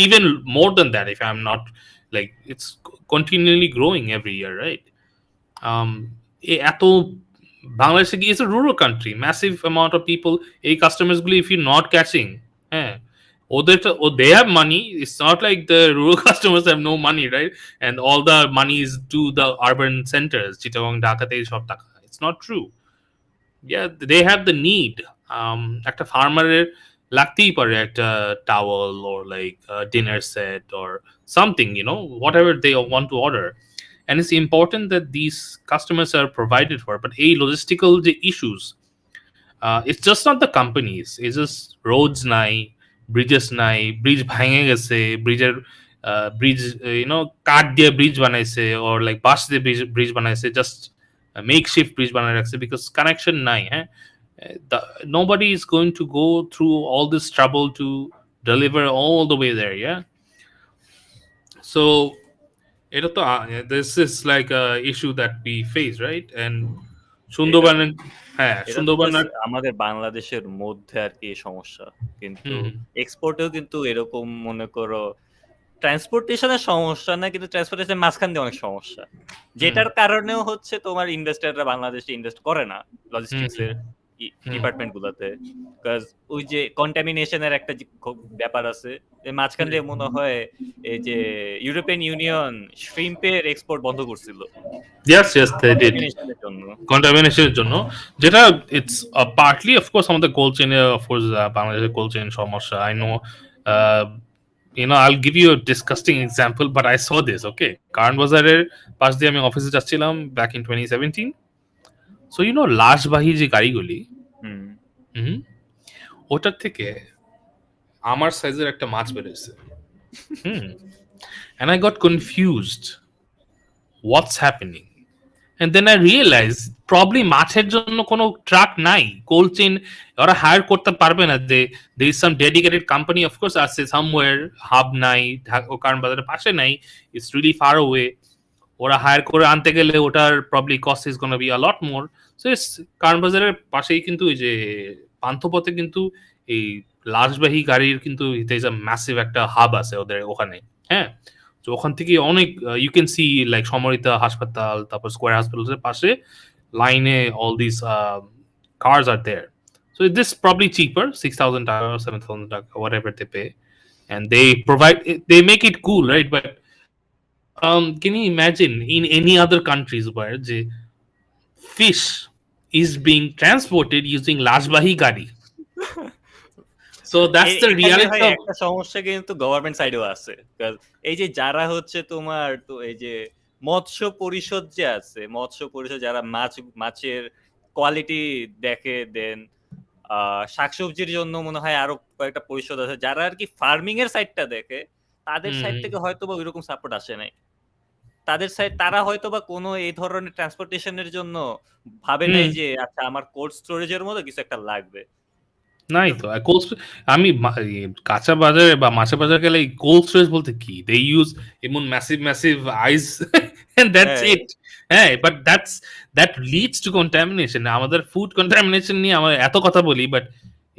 even more than that, if I'm not, like, it's continually growing every year, right? এত Bangladesh is a rural country, massive amount of people. এই customers গুলি if you're not catching, they have money. It's not like the rural customers have no money, right? And all the money is to the urban centers, Chittagong, Dhaka, সব টাকা. It's not true. Yeah, they have the need. একটা ফার্মারের লাগতেই পারে একটা towel or like a dinner set or something, whatever they want to order. And it's important that these customers are provided for. But logistical issues, it's just not the companies. It's just roads নাই, bridges নাই, bridge ভেঙে গেছে, bridge কাঠ দিয়ে bridge বানাইছে, or like বাঁশ দিয়ে bridge বানাইছে, just makeshift bridge বানাই রাখছে because connection নাই। Nobody is going to go through all this trouble to deliver all the way there. So this is like a issue that we face, right? And Sundarban আমাদের বাংলাদেশের মধ্যে আর কি সমস্যা, কিন্তু এক্সপোর্টেও কিন্তু এরকম মনে করো ট্রান্সপোর্টেশনের সমস্যা না, কিন্তু ট্রান্সপোর্টেশনের মাঝখান দিয়ে অনেক সমস্যা, যেটার কারণেও হচ্ছে তোমার ইনভেস্টররা বাংলাদেশে ইনভেস্ট করে না লজিস্টিক্সের ডিপার্টমেন্ট গুলাতে, বিকজ ওই যে কন্টামিনেশনের একটা ব্যাপার আছে, মাঝখান দিয়ে মনে হয় এই যে ইউরোপিয়ান ইউনিয়ন শ্রিম্পের এক্সপোর্ট বন্ধ করছিল। Yes, they did. Contaminationের জন্য, যেটা it's partly of course আমাদের cold chain, of course বাংলাদেশের cold chain সমস্যা। I know, I'll give you a disgusting example, but I saw this. Okay, কারণ বাজারের পাশ দিয়ে আমি অফিসে যাচ্ছিলাম back in 2017. So লাশবাহী যে গাড়িগুলি, ওটার থেকে আমার সাইজের একটা মাছ বেরোছে। And I got confused. What's happening? And then I realized probably মাছের জন্য কোনো ট্রাক নাই, কোল্ড চেইন ওরা হায়ার করতে পারবে না। there is some dedicated company, of course, আছে somewhere, হাব নাই, কারণ বাজারের পাশে নাই, it's really far away. ওরা হায়ার করে আনতে গেলে ওটার probably cost is gonna be a lot more. So it's কারণ বাজারের পাশেই কিন্তু এই যে পান্থপথে কিন্তু এই লাশবাহী গাড়ির কিন্তু ম্যাসিভ একটা হাব আছে ওদের ওখানে। তো ওখান থেকে অনেক you can see like Samorita হাসপাতাল, তারপর স্কোয়ার হাসপাতালের পাশে লাইনে all this cars are there. So this probably cheaper, 6,000 টাকা, 7,000 টাকা, whatever they pay, and they make it cool, right? But can you imagine in any other countries where the fish is being transported using lashbahi gari? So that's the reality. একটা সমস্যা কিন্তু government সাইডেও আছে, এই যে যারা হচ্ছে তোমার তো এই যে মৎস্য পরিষদ যে আছে, মৎস্য পরিষদ যারা মাছের কোয়ালিটি দেখে, দেন শাকসবজির জন্য মনে হয় আরো কয়েকটা পরিষদ আছে যারা আর কি ফার্মিং এর সাইডটা দেখে, তাদের সাইড থেকে হয়তো বা ওইরকম সাপোর্ট আসে নাই। তারা হয়তো বা কোনো এই ধরনের ট্রান্সপোর্টেশনের জন্য ভাবে নাই যে আচ্ছা আমার কোল্ড স্টোরেজের মতো কিছু একটা লাগবে। নাই তো আমি কাঁচা বাজারে বা মাছের বাজারে গেলে কোল্ড স্টোরেজ বলতে কি, দে ইউজ এমন massive ice and that's it. হ্যাঁ, but that leads to contamination. আমাদের ফুড কন্টামিনেশন নিয়ে আমরা এত কথা বলি, বাট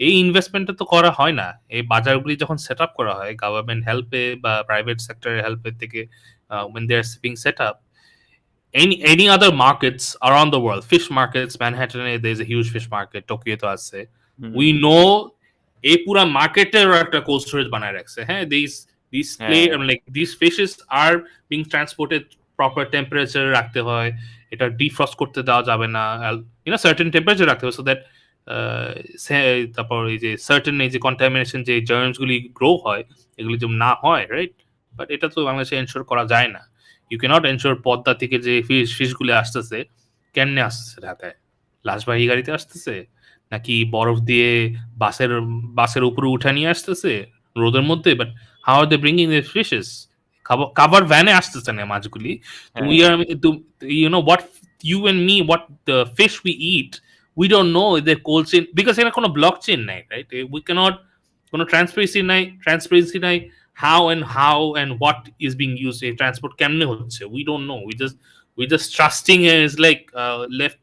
এই ইনভেস্টমেন্টটা তো করা হয় না। এই বাজারগুলি যখন সেট আপ করা হয় গভর্নমেন্ট হেল্পে বা প্রাইভেট সেক্টরের হেল্পের থেকে, when they're being set up, any other markets around the world, fish markets, Manhattan, there's a huge fish market, Tokyo to আছে, we know এই পুরা মার্কেটের একটা কোল্ড স্টোরেজ বানায় রাখছে। হ্যাঁ, these play like these fishes are being transported proper temperature রাখতে হয়, এটা ডিফ্রস্ট করতে দেওয়া যাবে না, সার্টেন টেম্পারেচার রাখতে হবে, সো দ্যাট তারপর এই যে সার্টেন এই যে কন্টামিনেশন যে জার্মস গুলি গ্রো হয় এগুলি যেন না হয়, রাইট? বাট এটা তো বাংলাদেশে এনশোর করা যায় না। ইউ ক্যানট এনশোর পদ্মা থেকে যে ফিশগুলি আসতেছে কেমনে আসতেছে ঢাকায়, লাশবাহী গাড়িতে আসতেছে নাকি বরফ দিয়ে বাসের উপরে উঠে নিয়ে আসতেছে রোদের মধ্যে, but how are they bringing the fishes? Cover ভ্যানে আসতেছে না মাছগুলি। We are you know what, you and me, what the fish we eat, we don't know their cold chain because এখানে কোনো ব্লক চেইন নাই, right? We cannot, কোনো transparency নাই how and what is being used, এই transport কেমনে হচ্ছে, we don't know. We just trusting is like left,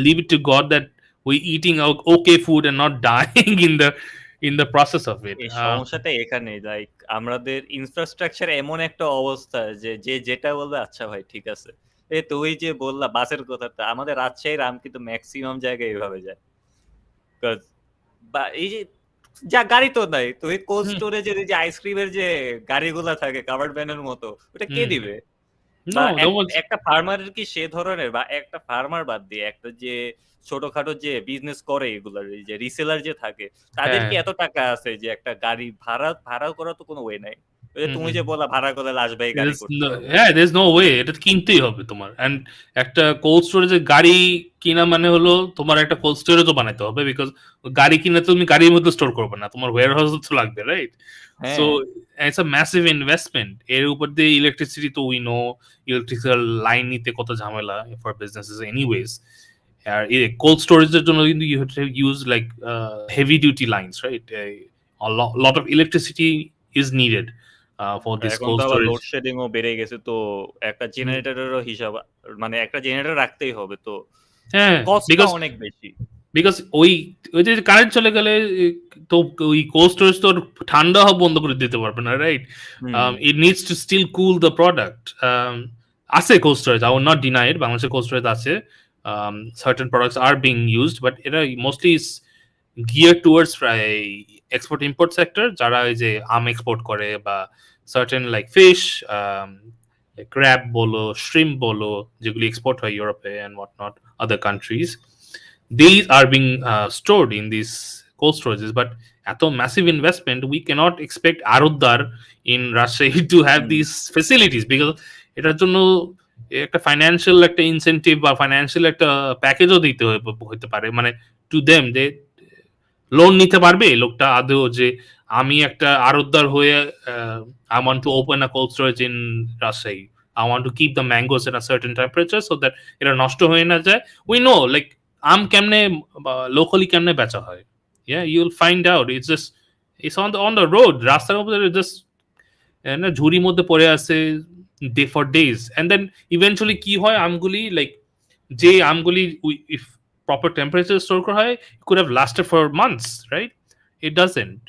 leave it to God that we eating okay food and not dying in the process of it. এই সমস্যাটা এখানে, like আমাদের infrastructure এমন একটা অবস্থা যে যেটা বলবে আচ্ছা ভাই ঠিক আছে। তুই যে বললা বাসের কথাটা, আমাদের রাজশাহী রাম কিন্তু ম্যাক্সিমাম জায়গায় এভাবে যায়। বা এই যে যা গাড়ি তো নাই, তুই কোল্ড স্টোরেজের যে আইসক্রিমের যে গাড়িগুলা থাকে কাভার্ড ভ্যানের মতো, ওটা কে দিবে? একটা ফার্মারের কি সে ধরনের, বা একটা ফার্মার বাদ দিয়ে একটা যে ছোটখাটো যে বিজনেস করে এগুলার যে রিসেলার যে থাকে, তাদের কি এত টাকা আছে যে একটা গাড়ি ভাড়া করা তো কোনো ওয়ে নাই। তুমি যে বলা ভাড়া করে লাশবাহী গাড়ি করতে হবে, হ্যাঁ, there's no way, এটা কিনতেই হবে তোমার। এন্ড একটা কোল্ড স্টোরেজের গাড়ি কিনা মানে হলো তোমার একটা কোল্ড স্টোরেজও বানাইতে হবে, বিকজ গাড়ি কিনে তুমি গাড়ির মধ্যে স্টোর করবে না, তোমার ওয়্যার হাউস তো লাগবে, right? So it's a massive investment. এর উপর দিয়ে ইলেকট্রিসিটি তো উই নো, ইলেকট্রিক্যাল লাইন নিতে কত ঝামেলা ফর বিজনেসেস এনিওয়েজ। আর কোল্ড স্টোরেজের জন্য কিন্তু you have to use like heavy duty lines, right? Lot of electricity is needed for this cold storage. Load shedding ও বেড়ে গেছে, তো একটা জেনারেটরেরও হিসাব, মানে একটা জেনারেটর রাখতেই হবে, তো হ্যাঁ, কস্টটা অনেক বেশি। বিকজ ওই যে কারেন্ট চলে গেলে তো ওই কোল্ড স্টোরেজ তো ঠান্ডা বন্ধ করে দিতে পারবে না, right? It needs to still cool the product. আছে cold storage, I will not deny it, বাংলাদেশে কোল্ড স্টোরেজ আছে, certain products are being used, but এটা mostly is gear towards export import sector, যারা ওই যে আম এক্সপোর্ট করে বা সার্টেন লাইক ফিশ, ক্র্যাব বলো, শ্রিম্প বলো, যেগুলি এক্সপোর্ট হয় ইউরোপে and whatnot, other countries, these are being stored in these cold storages. But at a massive investment, we cannot expect Aruddar in Rajshahi to have these facilities, because এটার জন্য একটা financial একটা incentive বা financial একটা প্যাকেজও দিতে হতে পারে, মানে টু দেম, যে লোন নিতে পারবে লোকটা আদৌ, যে আমি একটা আড়তদার হয়ে I want to open a cold storage in Rajshahi, I want to keep the mangoes at a certain temperature so that এটা নষ্ট হয়ে না যায়। We know like আম কেমনে লোকালি কেমনে বেচা হয়, yeah, you'll find out, it's on the road, রাস্তার উপরে just না ঝুড়ির মধ্যে পড়ে আছে for days, and then eventually কি হয়, আমগুলি লাইক যে আমগুলি if proper temperature store করা হয়, it could have lasted for months, right? It doesn't.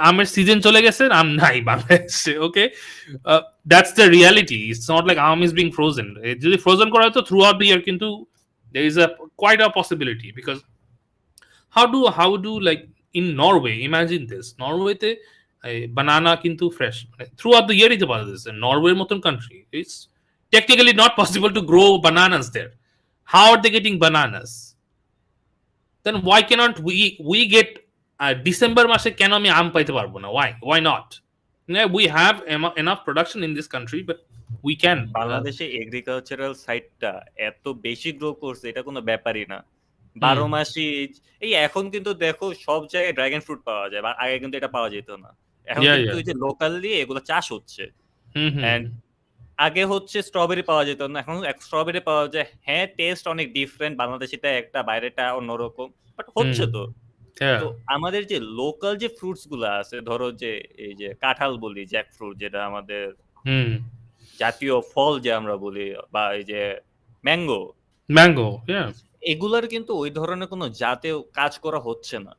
আমের সিজন চলে গেছে, আম নাই বাংলাদেশে, okay? That's the reality. It's not like aam is being frozen. যদি ফ্রোজেন করা হয় তো throughout the year, কিন্তু there is quite a possibility, because how do like in Norway, imagine this, নরওয়েতে বানানা কিন্তু ফ্রেশ, মানে throughout the year দিতে পারা যাচ্ছে। নরওয়ের মতন country, it's technically not possible to grow bananas there. How are they getting bananas? Then why cannot we get December মাসে কেন আমি আম পাইতে পারবো না? Why not? We have enough production in this country, but we can. বাংলাদেশে agricultural সাইডটা এত বেশি গ্রো করছে, এটা কোনো ব্যাপারই না। 12 মাসই এই এখন কিন্তু দেখো সব জায়গায় ড্রাগন ফ্রুট পাওয়া যায়, আগে কিন্তু এটা পাওয়া যেত না। এখন কিন্তু যে লোকালি এগুলো চাষ হচ্ছে, এন্ড আগে হচ্ছে স্ট্রবেরি পাওয়া যেত না, এখন স্ট্রবেরি পাওয়া যায়। হ্যাঁ, টেস্ট অনেক ডিফারেন্ট, বাংলাদেশিটা একটা, বাইরেটা অন্যরকম, বাট হচ্ছে তো। তো আমাদের যে লোকাল যে ফ্রুটস গুলো আছে, ধরো যে এই যে কাঁঠাল বলি, জ্যাক ফ্রুট, যেটা আমাদের জাতীয় ফল যে আমরা বলি বা এই যে ম্যাঙ্গো, mango, yeah. এগুলার কিন্তু ওই ধরনের কোনো জাতে কাজ করা হচ্ছে না।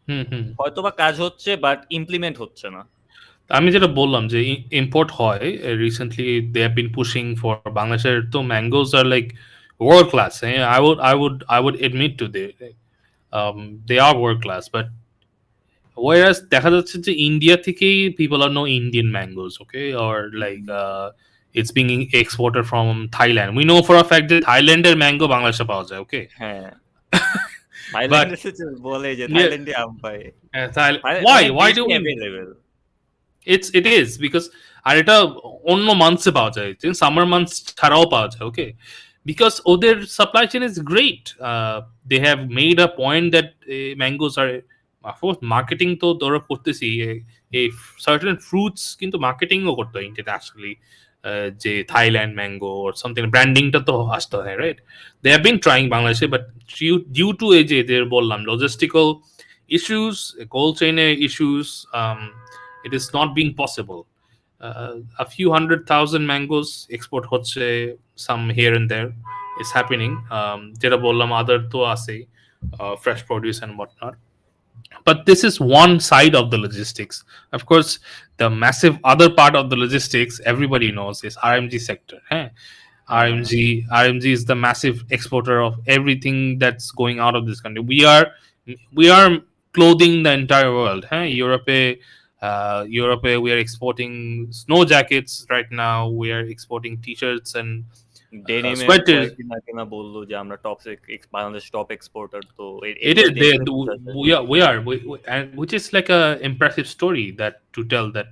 হুম। হয়তোবা কাজ হচ্ছে বাট ইমপ্লিমেন্ট হচ্ছে না। আমি যেটা বললাম যে ইম্পোর্ট হয় recently they have been pushing for বাংলাদেশের তো ম্যাঙ্গোজ আর like world class I would admit to they are world class but whereas দেখা যাচ্ছে যে ইন্ডিয়া থেকেই people are no Indian mangoes, okay, or like it's being exported from Thailand. We know for a fact that Thailander mango বাংলাদেশে পাওয়া যায়, okay. হ্যাঁ, But থাইল্যান্ডে বলে যে yeah, থাইল্যান্ডে আম পায়। why অনেক do বেশি we available. it is because আর এটা অন্য মান্থসে পাওয়া যায়, সামার মান্থস ছাড়াও পাওয়া যায়, ওকে, because ওদের supply chain is great, they have made a point that mangoes are of course marketing তো ধরো করতেছি, এই সার্টেন ফ্রুটস কিন্তু মার্কেটিংও করতে হয় ইন্টারন্যাশনালি, যে থাইল্যান্ড ম্যাঙ্গো ওর সামথিং ব্র্যান্ডিংটা তো আসতে হয়, right? They have been trying বাংলাদেশে বাট ডিউ টু এই যে এদের বললাম logistical issues, cold chain issues, it is not being possible. A few 100,000 mangoes export হচ্ছে, some here and there is happening. যেটা বললাম other তো আছে, fresh produce and whatnot. But this is one side of the logistics. Of course, the massive other part of the logistics everybody knows is RMG sector. RMG is the massive exporter of everything that's going out of this country. We are clothing the entire world. Europe, we are exporting snow jackets right now. We are exporting t-shirts and ডেনিমে sweaters. কয়েকদিন আগে না বললো যে আমরা Bangladesh top exporter, তো It is they and which is like a impressive story that to tell that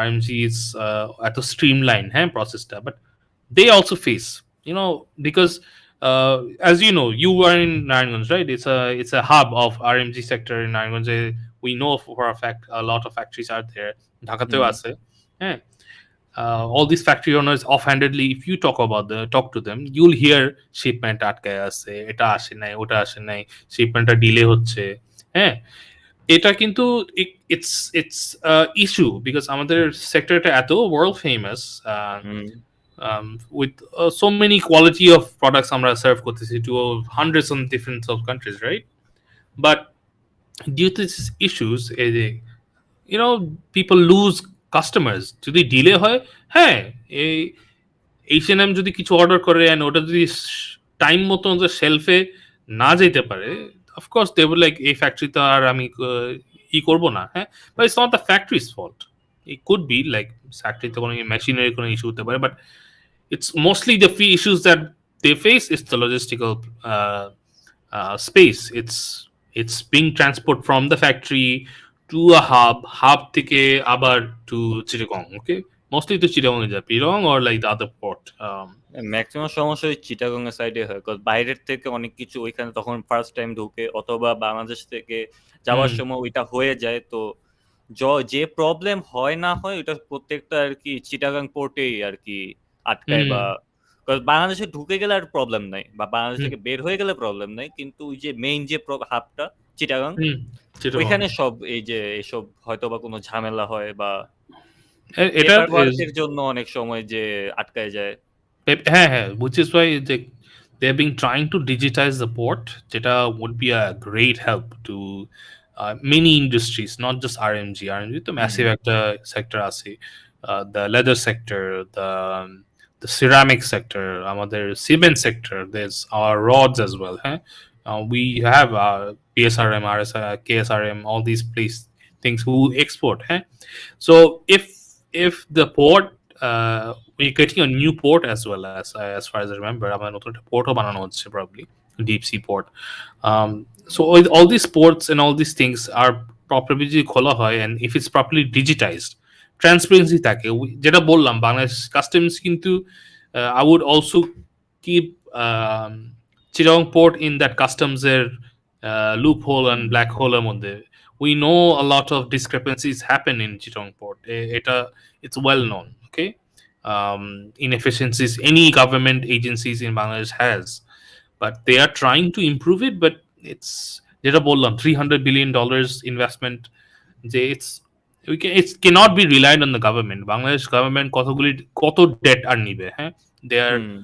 RMG is at a streamline process টা, but they also face, because as you know, you were in Narayanganj, right? It's a hub of RMG sector in Narayanganj. We know for a fact a lot of factories are there. Dhakateo আছে, হ্যাঁ, all these factory owners offhandedly, if you talk to them, you'll hear shipment আটকায় আছে, এটা আসে নাই, ওটা আসে নাই, shipmentটা ডিলে হচ্ছে, হ্যাঁ। এটা কিন্তু it's issue because আমাদের সেক্টরটা এত world famous, with so many quality of products আমরা serve করতেছি to hundreds of different of countries, right? But due to these issues, people lose customers যদি ডিলে হয়। হ্যাঁ, এই H&M যদি কিছু অর্ডার করে and ওটা যদি টাইম মতো শেলফে না যেতে পারে, অফকোর্স দে উইল লাইক এই ফ্যাক্টরি তো আর আমি করব না, হ্যাঁ, but it's not the factories fault. It could be like ফ্যাক্টরিতে কোনো মেশিনারি কোনো ইস্যু হতে পারে, but it's mostly the issues that they face is the logistical space. It's being transported from the factory to a hub থেকে আবার to Chittagong, okay, mostly to Chittagong or like the other port. Maximum সমস্যা ওই চিটাগং এর সাইডে হয়, কারণ বাইরের থেকে অনেক কিছু ওইখানে তখন ফার্স্ট টাইম ঢুকে, অথবা বাংলাদেশ থেকে যাওয়ার সময় ওইটা হয়ে যায়। তো যে প্রবলেম হয় না হয় ওইটা প্রত্যেকটা আর কি চিটাগাং পোর্টেই আর কি আটকায়, বা বাংলাদেশে ঢুকে গেলে আর প্রবলেম নাই, বা বাংলাদেশ থেকে বের হয়ে গেলে প্রবলেম নাই, কিন্তু ওই যে মেইন যে হাবটা চিটাগাং, ওইখানে সব এই যে এসব হয়তো বা কোনো ঝামেলা হয় বা এটার জন্য অনেক সময় যে আটকায় যায়। হ্যাঁ, which is why they've been trying to digitize the port, যেটা would be a great help to many industries, not just RMG তো massive একটা sector আছে, the leather sector, the ceramic sector, আমাদের cement sector, there's our rods as well, we have PSRM, RSI, KSRM, all these things who export, so if the port, we're getting a new port as far as I remember, আমার নতুন একটা পোর্টও বানানো হচ্ছে probably, deep sea port, so all these ports and all these things are properly যদি খোলা হয়, and if it's properly digitized, transparency থাকে, যেটা বললাম বাংলাদেশ কাস্টমস কিন্তু I would also keep Chittagong port in that customs এর loophole and black hole এর মধ্যে. We know a lot of discrepancies happen in Chittagong port. It's well known, okay? Inefficiencies any government agencies in Bangladesh has, but they are trying to improve it. But it's যেটা বললাম $300 billion investment, যে it's it cannot be relied on the government. Bangladesh government কত debt আর নিবে, হ্যাঁ? They are hmm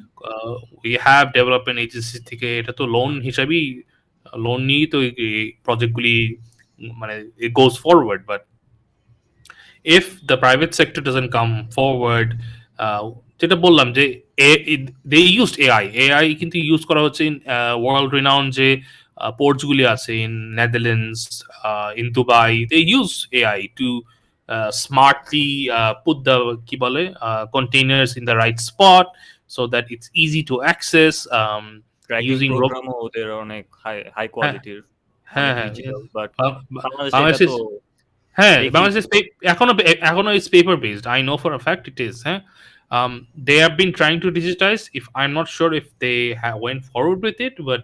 we have development agencies থেকে এটা তো loan হিসাবেই লোন নিয়েই তো এই প্রজেক্টগুলি মানে it goes forward, but if the private sector doesn't come forward, যেটা বললাম যে they used AI কিন্তু ইউজ করা হচ্ছে in world renowned যে ports গুলি আছে in Netherlands, in Dubai. They use AI to smartly put the কি বলে containers in the right spot so that it's easy to access, tracking using প্রোগ্রামও ওদের অনেক হাই হাই হ্যাঁ কোয়ালিটির, হ্যাঁ অনেক হ্যাঁ ডিজিটাল, বাট বাংলাদেশে এটা বাংলাদেশের তো হ্যাঁ দেখি বাংলাদেশ এখনো is paper based, I know for a fact it is, হ্যাঁ। They have been trying to digitize. If I'm not sure if they went forward with it, but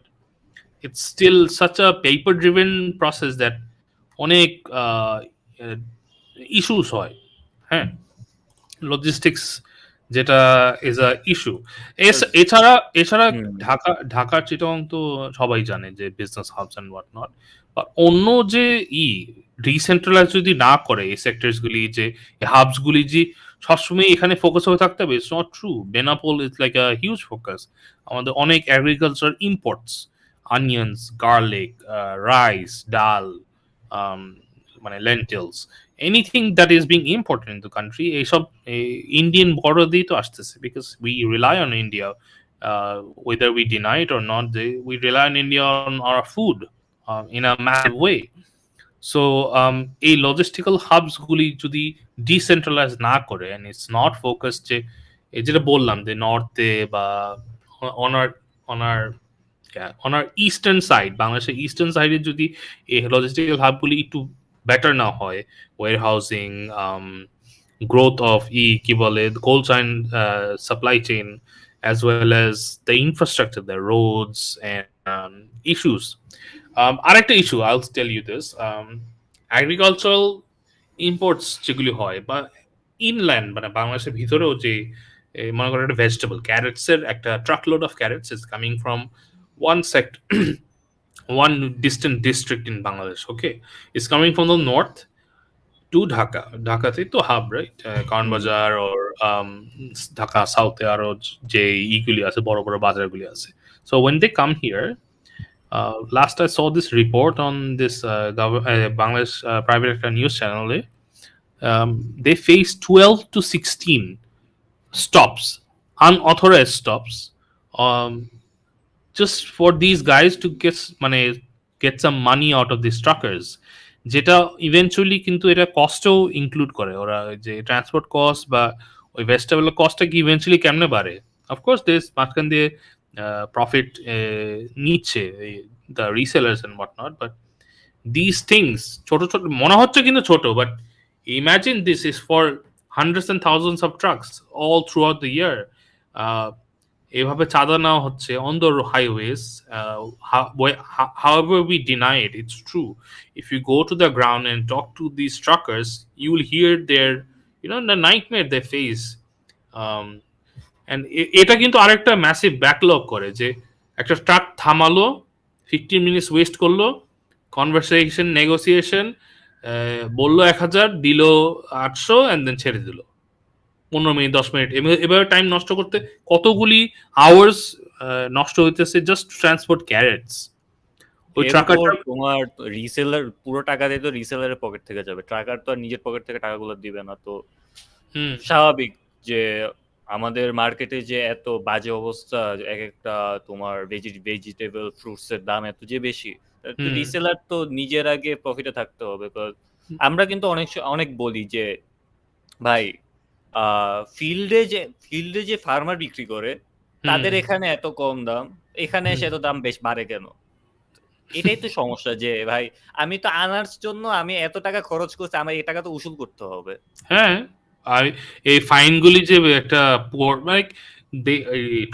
it's still such a paper driven process that অনেক issues হয়, হ্যাঁ, logistics যেটা is a issue. এছাড়া এছাড়া হুম ঢাকার চিটং তো সবাই জানে যে business hubs and what not, অন্য যে ডিসেন্ট্রালাইজ যদি না করে এই সেক্টরস গুলি, যে হাবস গুলি যে সবসময় এখানে ফোকাস হয়ে থাকতে হবে, it's not true. Benapole is like a huge focus. আমাদের অনেক agriculture imports, onions, garlic, rice, ডাল, মানে lentils, anything that is being imported in the country, এইসব ইন্ডিয়ান বর্ডার দিয়েই তো আসতেছে, because we rely on India, whether we deny it or not, we rely on India on our food in a massive way. So এই logistical hubs গুলি যদি decentralise না করে, and it's not focused যে এই যেটা বললাম যে নর্থে বা on our on our on our eastern side, বাংলাদেশের ইস্টার্ন সাইডে যদি এই লজিস্টিক্যাল হাবগুলি একটু বেটার না হয়, ওয়ারহাউসিং, growth of কি বলে cold chain, supply chain, as well as the infrastructure, the roads and issues. আরেকটা issue, I'll tell you this, agricultural imports যেগুলি হয় বা ইনল্যান্ড মানে বাংলাদেশের ভিতরেও যে মনে করেন একটা ভেজিটেবল ক্যারেটস এর একটা truckload of carrots is coming from one sector, one distant district in Bangladesh, okay, is coming from the north to Dhaka. Dhaka to hub, right? Karan Bazar or Dhaka South আরো যে ইগুলি আছে, বড় বড় বাজারগুলি আছে। So when they come here, last I saw this report on this Bangladesh private news channel, they face 12 to 16 stops, unauthorized stops, just for these guys to get some money out of these truckers, যেটা eventually কিন্তু এটা কস্টও include করে, ওরা যে transport cost বা ওই ভেজিটেবলের কস্টটা কি eventually কেমনে বাড়ে। অফকোর্স দেশ মাঝখান দিয়ে প্রফিট নিচ্ছে the resellers and what not, but this things ছোট ছোট মনে হচ্ছে কিন্তু ছোট, but imagine this is for hundreds and thousands of trucks all throughout the year. এভাবে চাঁদা নেওয়া হচ্ছে on the highways. However we deny it, it's true. If you go to the ground and talk to these truckers, you will hear their, the nightmare they face. And এটা কিন্তু আরেকটা massive backlog করে, যে একটা truck থামালো, 15 minutes West করলো, conversation, negotiation, বললো 1000, দিল 800, এন্ড দেন ছেড়ে দিল 15 মিনিট 10 মিনিট। এভাবে টাইম নষ্ট করতে কতগুলি আওয়ার্স নষ্ট হইতেছে জাস্ট ট্রান্সপোর্ট ক্যারেটস। ওই ট্রাকারটা তোমার রিসেলার পুরো টাকা দিয়ে তো রিসেলারের পকেট থেকে যাবে, ট্রাকার তো আর নিজের পকেট থেকে টাকাগুলো দিবে না। তো স্বাভাবিক যে আমাদের মার্কেটে যে এত বাজে অবস্থা, এক একটা তোমার ভেজিটেবল ফ্রুটস এর দাম এত যে বেশি, রিসেলার তো নিজের আগে প্রফিটে থাকতে হবে। আমরা কিন্তু অনেক বলি যে ভাই ফিল্ডে যে ফার্মার বিক্রি করে তাদের এখানে এত কম দাম, এখানে এসে এত দাম বেশ বাড়ে কেন? এটাই তো সমস্যা, যে ভাই আমি তো আনার জন্য আমি এত টাকা খরচ করছি, আমার এই টাকা তো উসুল করতে হবে। হ্যাঁ, আর এই ফাইন গুলি যে একটা লাইক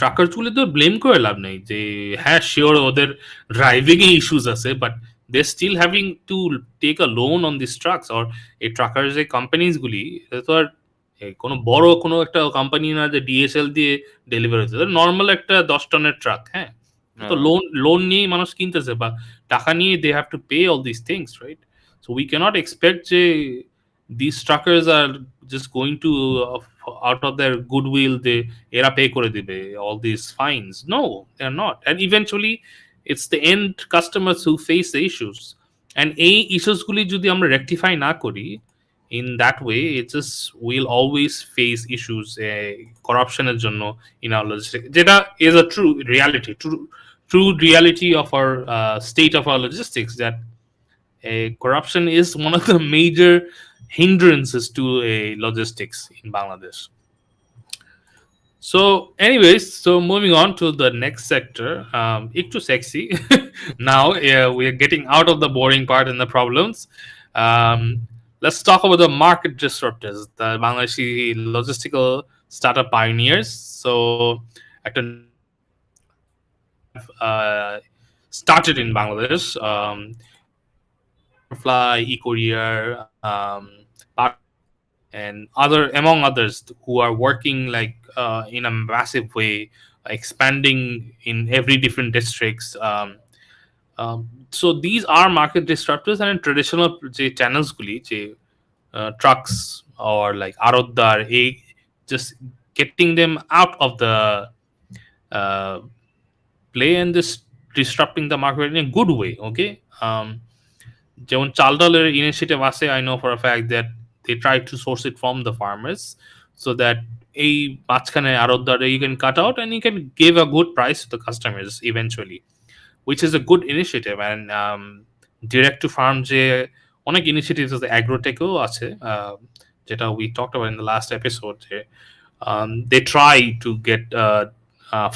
ট্রাকার গুলি তো ব্লেম করে লাভ নেই, যে হ্যাঁ শিওর ওদের ড্রাইভিং এ ইস্যুস আছে, but they still having to take a loan on this trucks. আর এই ট্রাকার যে কোম্পানিজ গুলি, এটা তো আর কোনো বড় কোনো একটা কোম্পানি না যে ডিএসএল দিয়ে ডেলিভারি হচ্ছে, নর্মাল একটা 10 টনের ট্রাক, হ্যাঁ, তো লোন নিয়ে মানুষ কিনতেছে বা টাকা নিয়ে they have to pay all this things, right? So we can't expect যে these truckers are just going to out of their goodwill they era pay kore dibe all these fines. No, they're not, and eventually it's the end customers who face the issues. And এই issues গুলি যদি আমরা rectify না করি in that way, it just will always face issues corruptionের জন্য in our logistics, যেটা is a true reality, true reality of our state of our logistics, that corruption is one of the major hindrances to logistics in Bangladesh. So, anyways, so moving on to the next sector, একটু sexy. Now we are getting out of the boring part and the problems. Um, let's talk about the market disruptors, the Bangladeshi logistical startup pioneers. So, একটা started in Bangladesh. Fly, eCourier, and other among others who are working like in a massive way, expanding in every different districts. So these are market disruptors, and in traditional channels guli trucks or like Arodar, just getting them out of the play and just disrupting the market in a good way. Okay. যেমন চাল ডালের initiative আছে, I know for a fact that they try to source it from the farmers, so that এই মাঝখানে আড়তদারে you can cut out and you can give a good price to the customers eventually, which is a good initiative. And direct to farm যে অনেক initiatives আছে, অ্যাগ্রোটেকও আছে, যেটা we talked about in the last episode, যে they try to get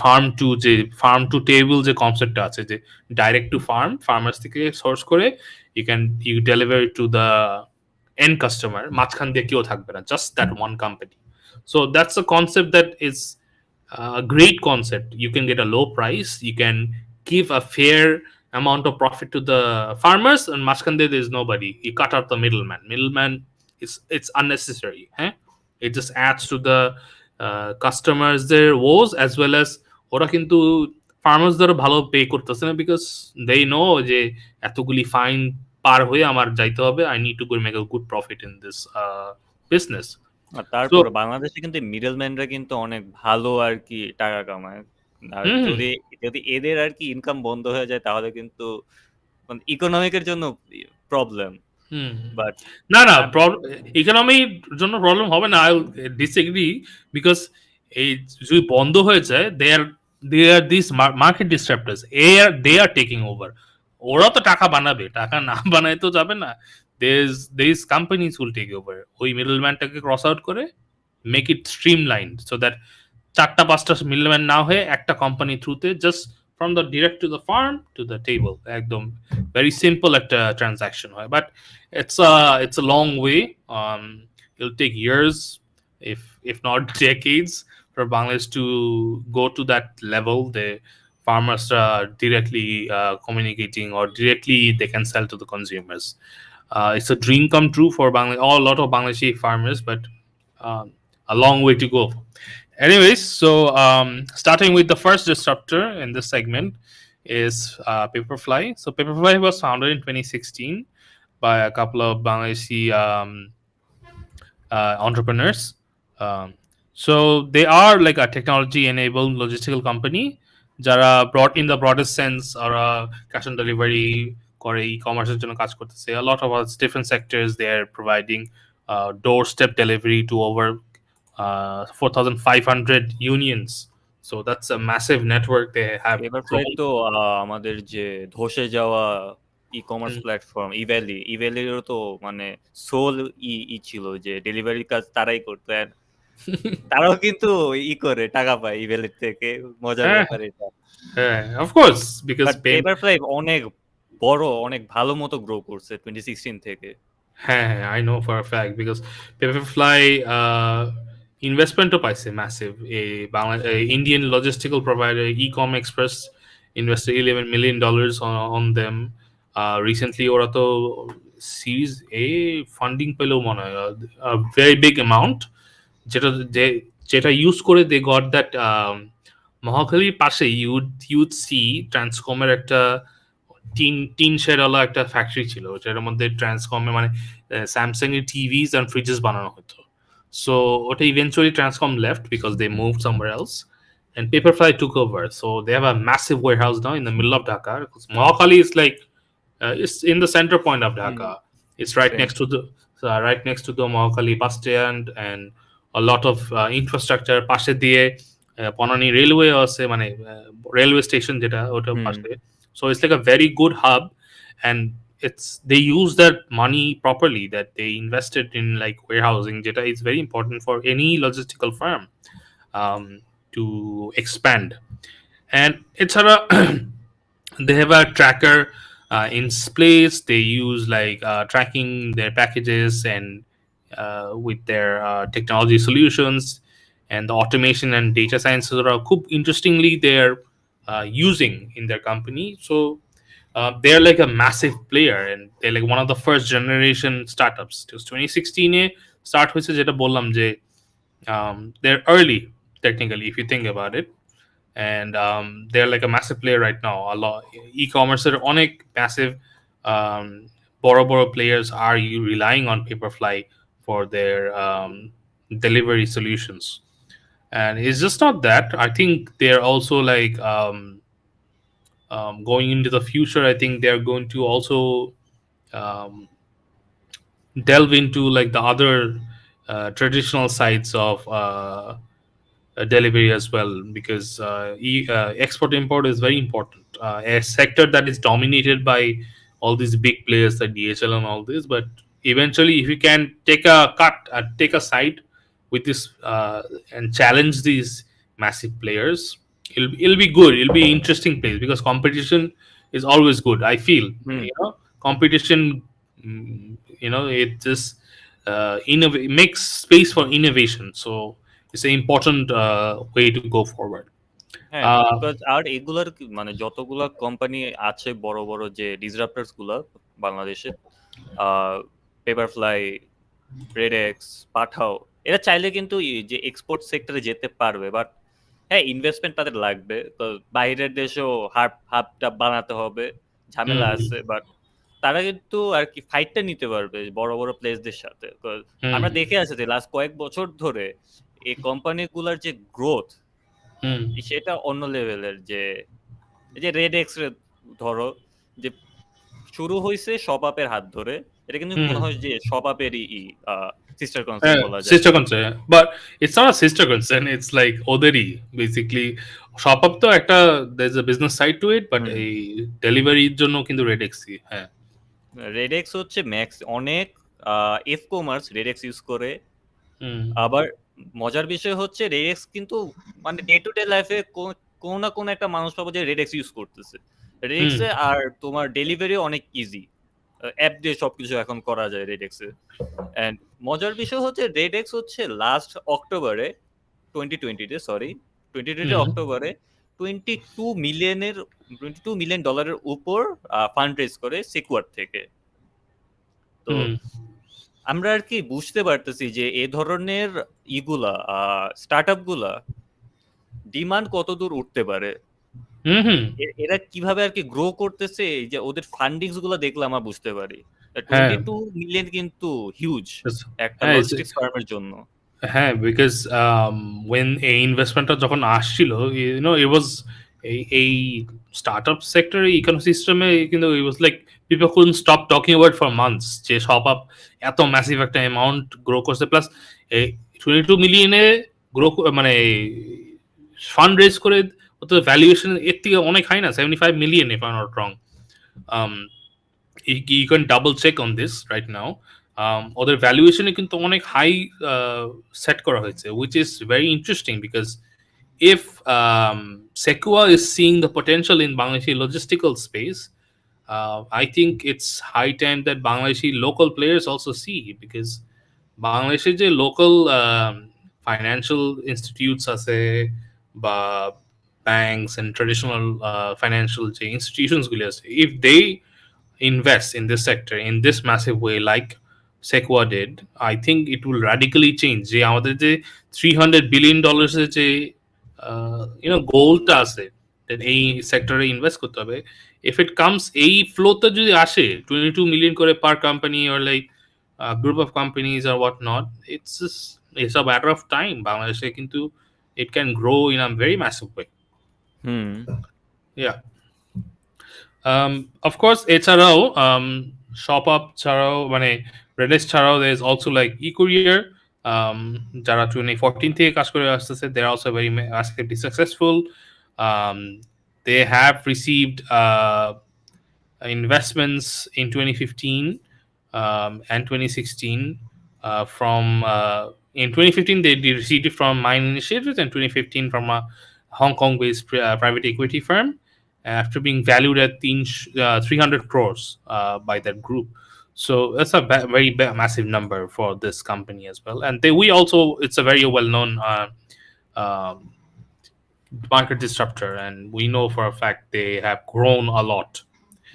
farm to table যে কনসেপ্টটা আছে, যে ডাইরেক্ট টু ফার্মার্স থেকে সোর্স করে you deliver it to the end customer, মাঝখান দিয়ে কেউ থাকবে না, just that one company. So that's a concept that is a great concept. You can get a low price, you can give a fair amount of profit to the farmers, and মাঝখান দিয়ে there is nobody, you cut out the middleman. It's unnecessary. It just adds to the customers their woes, as well as ওরা কিন্তু farmers দ্বারা ভালো pay করতেছে না, because they no যে এতগুলি ফাইন পার হয়ে আমার যাইতে হবে, I need to go make a good profit in this business. তারপর বাংলাদেশে কিন্তু মিডলম্যানরা কিন্তু অনেক ভালো আর কি টাকা কামায়, আর যদি এদের আর কি ইনকাম বন্ধ হয়ে যায় তাহলে কিন্তু ইকোনমিকের জন্য প্রবলেম। বাট না ইকোনমির জন্য প্রবলেম হবে না, আই ডিসএগ্রি, বিকজ এই যদি বন্ধ হয়ে যায় they are these market disruptors, they are taking over. ওরা তো টাকা বানাবে, টাকা না বানায় তো যাবে না, these companies will take over, ওই মিডলম্যানটাকে ক্রস আউট করে make it streamlined, so that চারটা পাঁচটা মিডলম্যান না হয়ে একটা কোম্পানি থ্রুতে just from the direct to the farm to the table, একদম very simple একটা transaction হয়। But it's a long way, it'll take years, if not decades, for Bangladesh to go to that level. The farmers are directly communicating, or directly they can sell to the consumers. It's a dream come true for a lot of Bangladeshi farmers, but a long way to go. Anyways, so starting with the first disruptor in this segment is Paperfly. So Paperfly was founded in 2016 by a couple of Bangladeshi entrepreneurs. So they are like a technology-enabled logistical company, যারা brought in the broadest sense, or cash on delivery করে, e-commerce এর জন্য কাজ করতেছে। A lot of different sectors they are providing doorstep delivery to over 4,500 unions. So that's a massive network they have. Paperfly তো আমাদের যে ধসে যাওয়া ই-কমার্স প্ল্যাটফর্ম ইভ্যালিরও তো মানে সোল ছিল, যে ডেলিভারি কাজ তারাই করতো, তারাও কিন্তু করে টাকা পায় ইভ্যালির থেকে। মজার ব্যাপার এটা। অফ কোর্স, বিকজ পেপারফ্লাই অনেক বড়, অনেক ভালো মতো গ্রো করছে 2016 থেকে। হ্যাঁ, I know for a fact, because Paperfly ইনভেস্টমেন্টও পাইছে massive. Indian logistical provider Ecom Express invested $11 million on them. Recently ওরা তো সিরিজ এ ফান্ডিং পেলেও মনে হয় ভেরি বিগ অ্যামাউন্ট, যেটা ইউজ করে দে গট দ্যাট মহাখালীর পাশে ইউড সি ট্রান্সকমের একটা টিন শেডওয়ালা একটা ফ্যাক্টরি ছিল, যেটার মধ্যে ট্রান্সকমে মানে স্যামসাং এর টিভিস অ্যান্ড ফ্রিজেস বানানো হতো। সো ওটা eventually Transcom left because they move somewhere else and Paperfly took over. So they have a massive warehouse now in the middle of Dhaka. Mohakali is like it's in the center point of hmm, Dhaka. It's right same. next to the right next to the Mohakali bus stand and a lot of infrastructure. পাশে দিয়ে Ponani railway আছে মানে railway station যেটা ওটার হুম, পাশে. So it's like a very good hub, and it's they use that money properly that they invested in like warehousing. Jeta is very important for any logistical firm um, to expand. And it's a they have a tracker in place. They use like tracking their packages and with their technology solutions and the automation and data science that are interestingly they're using in their company. So they're like a massive player and they're like one of the first generation startups. It was 2016 A start হয়েছে, যেটা বললাম যে they're early technically if you think about it, and they're like a massive player right now. A lot e-commerce are অনেক massive um, বড় players are relying on Paperfly for their delivery solutions. And it's just not that. I think they're also like going into the future. I think they're going to also um, delve into like the other traditional sides of delivery as well, because export import is very important. A sector that is dominated by all these big players like DHL and all this, but eventually, if you can take a cut, take a side with this and challenge these massive players, it'll be good. It'll be interesting place because competition is always good. I feel hmm. competition. It just makes space for innovation. So it's an important way to go forward. হ্যাঁ, Uh, because আর এগুলার মানে যতগুলা company আছে বড় বড় যে ডিসরাপ্টার্স গুলা বাংলাদেশে, পেপারফ্লাই, রেডেক্স, পাঠাও, এরা চাইলে কিন্তু যে এক্সপোর্ট সেক্টরে যেতে পারবে, বাট হ্যাঁ ইনভেস্টমেন্ট তাদের লাগবে। তো বাইরের দেশেও হাবটা বানাতে হবে, ঝামেলা আছে, mm, বাট তারা কিন্তু আর কি ফাইটটা নিতে পারবে বড় বড় প্লেসদের সাথে। আমরা mm, দেখে আছি যে লাস্ট কয়েক বছর ধরে এই কোম্পানিগুলোর যে গ্রোথ mm, সেটা অন্য লেভেলের। যে এই যে রেড এক্স ধরো, যে শুরু হয়েছে শপাপের হাত ধরে, এটা কিন্তু মনে হয় mm. যে শপাপেরই সিস্টার কনসার্ন বলা যায়। Sister concern, but it's not a sister concern. It's like Oderi basically. Shop up to একটা there's a business side to it, but হুম, এই ডেলিভারির জন্য কিন্তু রেডেক্সি হ্যাঁ। রেডেক্স হচ্ছে ম্যাক্স অনেক এফ কমার্স রেডেক্স ইউজ করে। হুম আবার মজার বিষয় হচ্ছে রেডেক্স কিন্তু মানে ডে টু ডে লাইফে কোনো না কোনো একটা মানুষ পাবো যে রেডেক্স ইউজ করতেছে হুম রেডেক্সে। আর তোমার ডেলিভারি অনেক ইজি, অ্যাপ দিয়ে সবকিছু এখন করা যায় রেডেক্সে। অ্যান্ড মজার বিষয় হচ্ছে রেডেক্স হচ্ছে লাস্ট অক্টোবরে 2020-তে, সরি 2020 হুম অক্টোবরে 22 মিলিয়ন ডলারের উপর ফান্ড রেজ করে সিকুয়ার থেকে। তো হুম আমরা আর কি বুঝতে পারতেছি যে এ ধরনের ইগুলা স্টার্টআপ গুলা ডিমান্ড কতদূর উঠতে পারে, হুম হুম এরা কিভাবে আর কি গ্রো করতেছে। এই যে ওদের ফান্ডিংস গুলা দেখলে আমরা বুঝতে পারি। হ্যাঁ 22 মিলিয়ন কিন্তু হিউজ একটা হ্যাঁ লজিস্টিক্স ফার্মের জন্য। হ্যাঁ, বিকজ ওয়েন এই ইনভেস্টমেন্টটা যখন আসছিল, it was এই স্টার্টআপ সেক্টর ইকোসিস্টেমে কিন্তু it was like people couldn't stop talking about for months যে সব আপ এত ম্যাসিভ একটা অ্যামাউন্ট গ্রো করছে, প্লাস এই 22 মিলিয়নে গ্রো মানে ফান্ড রেজ করে তো ভ্যালুয়েশন এর থেকে অনেক হাই না, 75 million if I'm not wrong. um, you can double check on this right now. ওদের ভ্যালুয়েশনে কিন্তু অনেক হাই সেট করা হয়েছে, which is very interesting because if Sequoia is seeing the potential in Bangladeshi logistical space, I think it's high time that Bangladeshi local players also see, because Bangladeshi যে local financial institutes আছে বা banks and traditional financial যে institutions গুলি আছে, if they invest in this sector in this massive way like Sequoia did, I think it will radically change যে আমাদের যে $300 billion এর যে গোলটা আছে, দেন এই সেক্টরে ইনভেস্ট করতে হবে। ইফ ইট কামস এই ফ্লোতে যদি আসে 22 মিলিয়ন করে per company or like group of companies আর what not, it's a matter of time বাংলাদেশে কিন্তু it can grow in a very massive way. Hmm yeah of course এছাড়াও শপ আপ ছাড়াও মানে রেডেস ছাড়াও there is also like e-courier যারা 2014 থেকে কাজ করে আসতেছে, they are also very massively successful. um, they have received investments in 2015 and 2016 from in 2015 they received it from Mine Initiatives, and 2015 from a Hong Kong based private equity firm after being valued at 300 crores by that group. So that's a very massive number for this company as well. And we also, it's a very well known um, market disruptor, and we know for a fact they have grown a lot.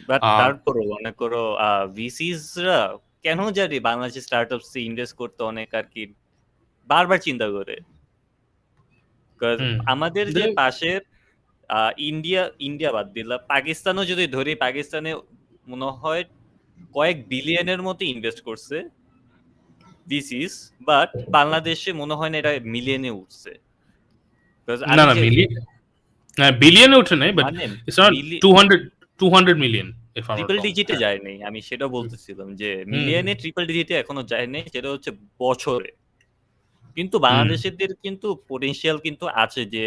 But Um, তারপরও মনে করো ভিসিসরা কেন জানি Bangladeshi স্টার্টআপসে invest করতে অনেক আর কি বারবার চিন্তা করে। Because আমাদের যে they- পাশের ইন্ডিয়া বাদ দিলাম, পাকিস্তানও যদি ধরি, পাকিস্তানে মনে হয় কয়েক বিলিয়নের মতো ইনভেস্ট করছে ভিসিস, বাট বাংলাদেশে মনে হয় না এটা মিলিয়নে উঠছে। Because না আমি না যে বিলিয়নে ওঠে নাই, বাট মানে it's not 200 million if I triple ডিজিটে যায় নাই, আমি সেটা বলতেছিলাম যে মিলিয়নে ট্রিপল ডিজিটে এখনো যায় নাই, সেটা হচ্ছে বছরে। কিন্তু বাংলাদেশিদের কিন্তু পোটেনশিয়াল কিন্তু আছে যে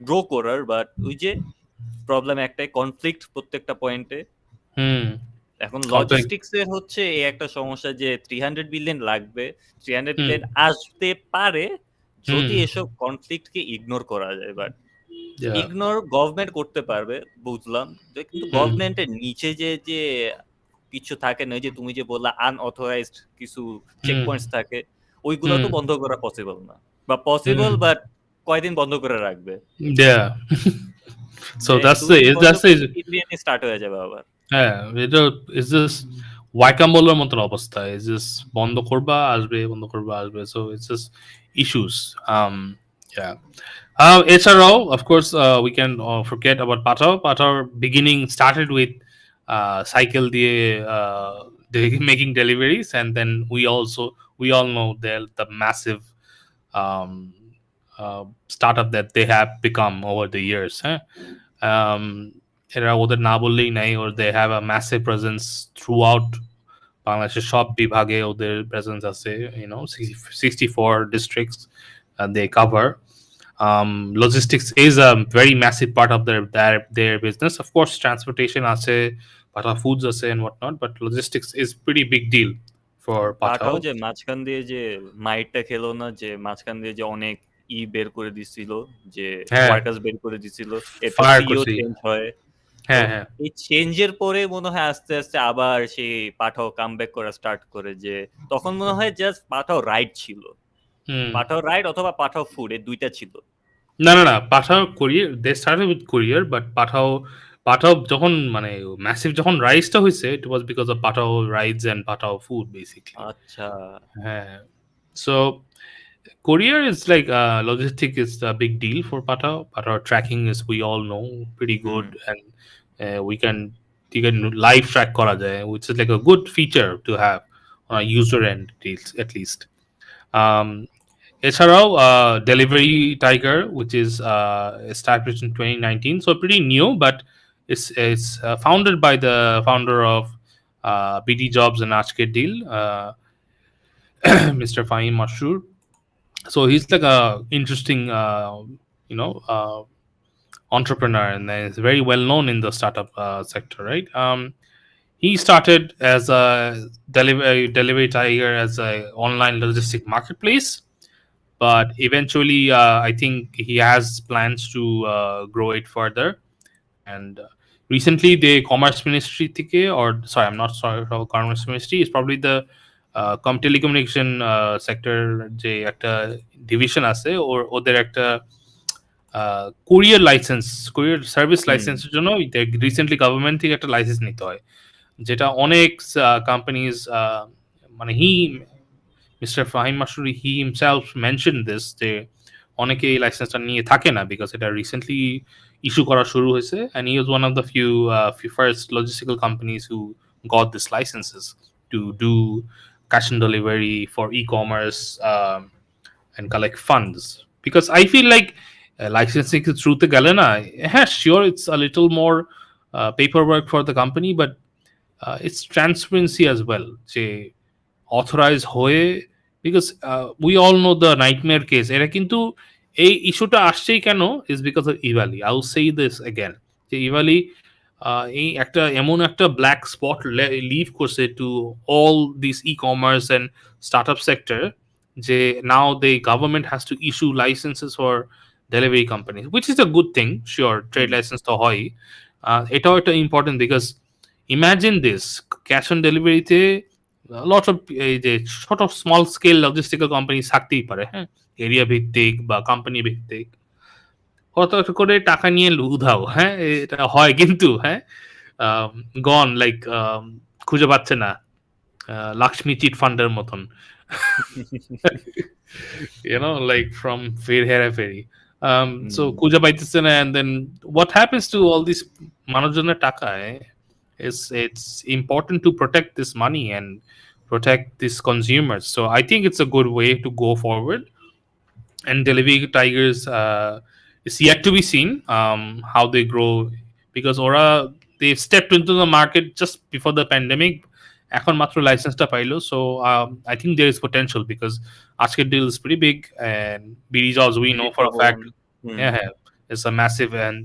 গ্রো করার, বাট ওই যে প্রবলেম একটাই, কনফ্লিক্ট প্রত্যেকটা পয়েন্টে। এখন লজিস্টিক্স এর হচ্ছে এই একটা সমস্যা যে 300 বিলিয়ন লাগবে, 300 বিলিয়ন আসতে পারে যদি এসব কনফ্লিক্টকে ইগনোর করা যায়। বাট ইগনোর গভর্নমেন্ট করতে পারবে বুঝলাম, কিন্তু গভর্নমেন্টের নিচে যে যে কিছু থাকে না, যে তুমি যে বললা আনঅথরাইজড কিছু চেক পয়েন্টস থাকে, ওইগুলো তো বন্ধ করা পসিবল না, বা পসিবল বাট কয়দিন বন্ধ করে রাখবে। So that's the স্টার্ট হয়ে যাবে আবার। হ্যাঁ, এটা ইজ জাস্ট ওয়াইকাম্বলের মতন অবস্থা, ইজ জাস্ট বন্ধ করবা আসবে, বন্ধ করবা আসবে, সো ইটস জাস্ট ইস্যুস। এছাড়াও of course we can forget about Pathao. Pathao beginning started with cycle দিয়ে making deliveries, and then we all know the massive startup that they have become over the years. এরা ওদের না বললেই নাই, or they have a massive presence throughout বাংলাদেশের সব বিভাগে ওদের প্রেজেন্স আছে, 64 districts they cover. Logistics is a very massive part of their business. Of course transportation আছে, Patao foods আছে and whatnot, but logistics is pretty big deal for Patao. যে মাঝখান দিয়ে যে মাইটটা খেলো না, যে মাঝখান দিয়ে যে অনেক বের করে দিছিল, যে ওয়ার্কার্স বের করে দিছিল, এরপর সিইও চেঞ্জ হয়। এই চেঞ্জের পরে মনে হয় আস্তে আস্তে আবার সেই পাঠাও কামব্যাক করা স্টার্ট করে, যে তখন মনে হয় জাস্ট পাঠাও রাইড ছিল, পাঠাও রাইড অথবা পাঠাও ফুড, এই দুইটা ছিল। না Pathao courier, they started with courier, but Pathao যখন মানে ম্যাসিভ যখন রাইজটা হয়েছে, it was because of Pathao rides and Pathao food basically. আচ্ছা, হ্যাঁ, সো courier is like logistic is a big deal for Patao. Patao tracking is, we all know, pretty good, and you can live track kora jay, which is like a good feature to have on a user end at least. এছাড়াও delivery tiger, which is established in 2019, so pretty new, but it's founded by the founder of BD Jobs and Ajker Deal, Mr. Fahim Mashroor. So he's like a interesting entrepreneur, and is very well known in the startup sector, right? He started as a delivery tiger, as a online logistic marketplace, but eventually I think he has plans to grow it further. And recently the commerce ministry থেকে, or sorry, I'm not sorry for commerce ministry, is probably the telecommunication sector যে একটা division আছে, ওদের একটা courier licence, courier service লাইসেন্সের জন্য recently government থেকে একটা লাইসেন্স নিতে হয়, যেটা অনেক কোম্পানিজ মানে mister Fahim Masrur, he himself mentioned this, যে অনেকে এই লাইসেন্সটা নিয়ে থাকে না বিকজ এটা রিসেন্টলি ইস্যু করা শুরু হয়েছে and he was one of the few first logistical companies who got this licenses to do cash and delivery for e-commerce and collect funds because I feel like licensing through the galena yeah sure it's a little more paperwork for the company but it's transparency as well যে authorise হয়ে because we all know the nightmare case এটা কিন্তু এই ইস্যুটা আসছেই কেন is because of Evaly I will say this again যে ইভালি এই একটা এমন একটা ব্ল্যাক স্পট লিভ করছে to all this e commerce and start up sector যে now the government has to issue licences for delivery companies which is a good thing sure trade licence তো হয় এটাও একটা important because imagine this cash on ডেলিভারিতে lot of এই যে ছোট small scale logistical company থাকতেই পারে হ্যাঁ এরিয়া ভিত্তিক বা কোম্পানি ভিত্তিক কত করে টাকা নিয়ে উধাও হ্যাঁ এটা হয় কিন্তু হ্যাঁ গন লাইক খুঁজে পাচ্ছে না লক্ষ্মী চিট ফান্ডের মতন like from fair hera ferry so খুঁজে পাইতেছে না and then what happens to all these মানুষজনের টাকা it's important to protect this money and protect these consumers so I think it's a good way to go forward and delivery tigers is yet to be seen how they grow because ora they stepped into the market just before the pandemic এখন মাত্র লাইসেন্সটা পাইলো so I think there is potential because আজকের deal is pretty big and BDJobs we know for a fact yeah it's a massive and